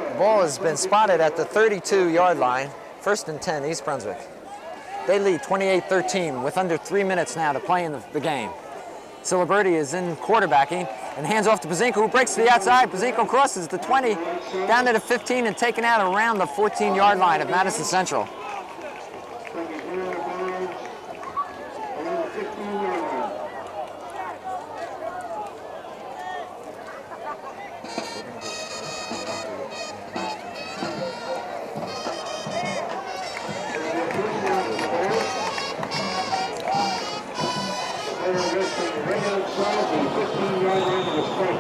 The ball has been spotted at the 32-yard line. 1st and 10, East Brunswick. They lead 28-13 with under 3 minutes now to play in the game. Ciliberti is in quarterbacking and hands off to Pazinko, who breaks to the outside. Pazinko crosses the 20, down to the 15, and taken out around the 14-yard line of Madison Central.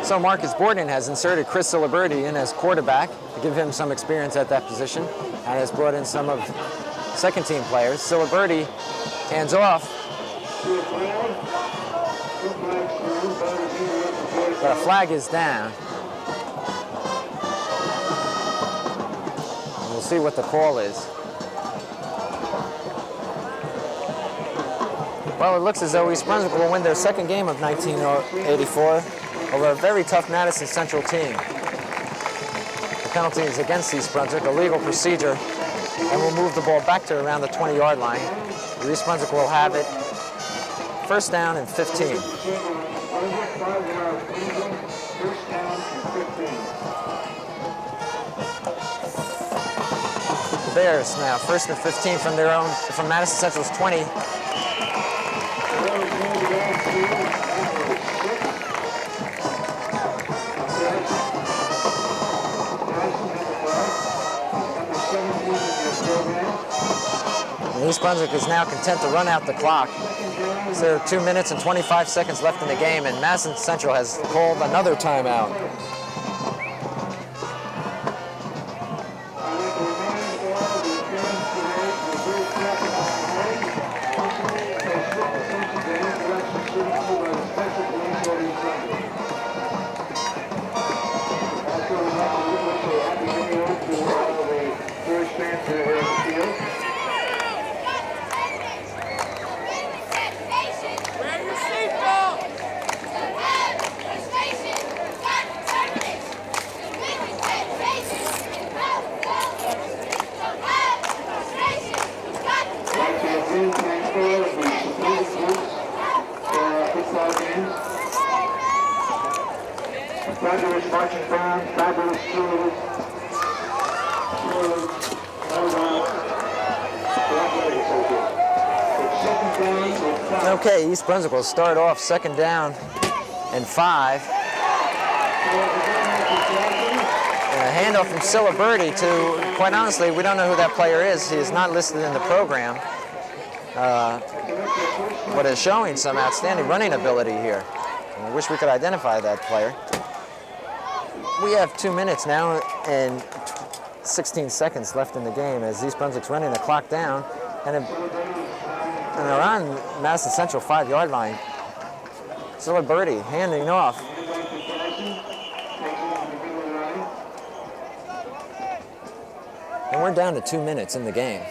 So Marcus Borden has inserted Chris Ciliberti in as quarterback to give him some experience at that position, and has brought in some of second-team players. Ciliberti hands off, but a flag is down. see what the call is. Well, it looks as though East Brunswick will win their second game of 1984 over a very tough Madison Central team. The penalty is against East Brunswick, a legal procedure, and will move the ball back to around the 20-yard line. East Brunswick will have it first down and 15. The Bears now first and 15 from Madison Central's 20. And East Brunswick is now content to run out the clock. So there are 2 minutes and 25 seconds left in the game, and Madison Central has called another timeout. Fabulous marching band, fabulous cheerleaders. Okay, East Brunswick will start off second down and 5. And a handoff from Ciliberti to, quite honestly, we don't know who that player is. He is not listed in the program, but is showing some outstanding running ability here. I wish we could identify that player. We have 2 minutes now and 16 seconds left in the game as East Brunswick's running the clock down, and they're on Madison Central 5-yard line. Ciliberti handing off. And we're down to 2 minutes in the game.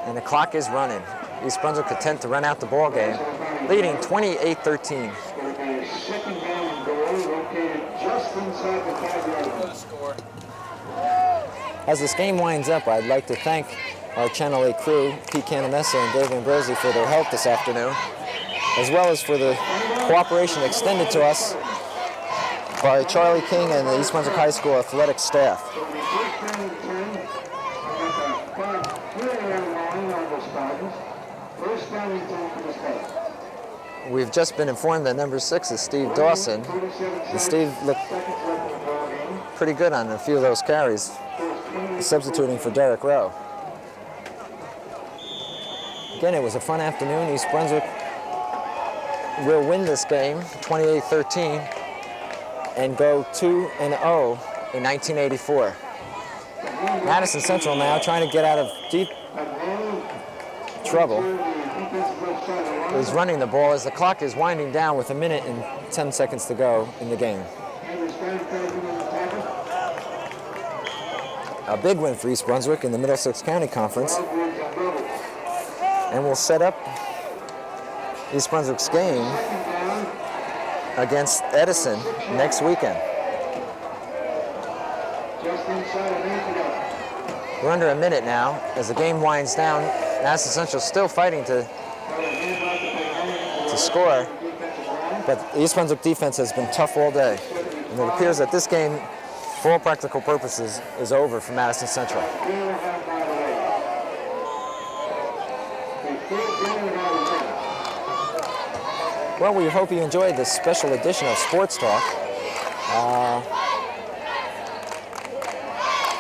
And the clock is running. East Brunswick content to run out the ball game, leading 28-13. As this game winds up, I'd like to thank our Channel 8 crew, Pete Canamessa and Dave Ambrosi, for their help this afternoon, as well as for the cooperation extended to us by Charlie King and the East Brunswick High School athletic staff. We've just been informed that number 6 is Steve Dawson, and Steve looked pretty good on a few of those carries, substituting for Derek Rowe. Again, it was a fun afternoon. East Brunswick will win this game, 28-13, and go 2-0 in 1984. Madison Central now trying to get out of deep trouble is running the ball as the clock is winding down with 1 minute and 10 seconds to go in the game. A big win for East Brunswick in the Middlesex County Conference, and will set up East Brunswick's game against Edison next weekend. We're under 1 minute now as the game winds down. Madison Central still fighting to score, but the East Brunswick defense has been tough all day. And it appears that this game, for all practical purposes, is over for Madison Central. Well, we hope you enjoyed this special edition of Sports Talk.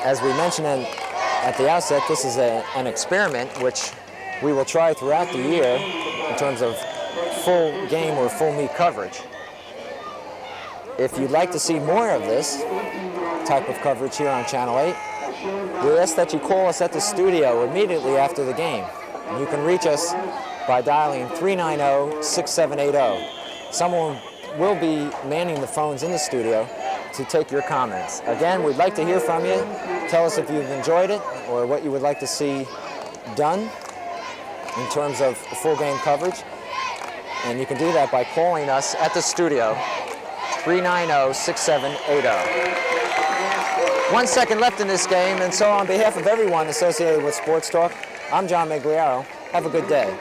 As we mentioned at the outset, this is an experiment which we will try throughout the year in terms of full game or full meet coverage. If you'd like to see more of this type of coverage here on Channel 8, we ask that you call us at the studio immediately after the game. And you can reach us by dialing 390-6780. Someone will be manning the phones in the studio to take your comments. Again, we'd like to hear from you. tell us if you've enjoyed it or what you would like to see done in terms of full game coverage. And you can do that by calling us at the studio, 390-6780. 1 second left in this game, and so on behalf of everyone associated with Sports Talk, I'm John Meggiolaro. Have a good day.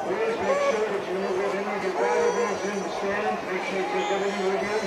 Please make sure that you move everything, your valuables in the stands. Make sure you take everything with you.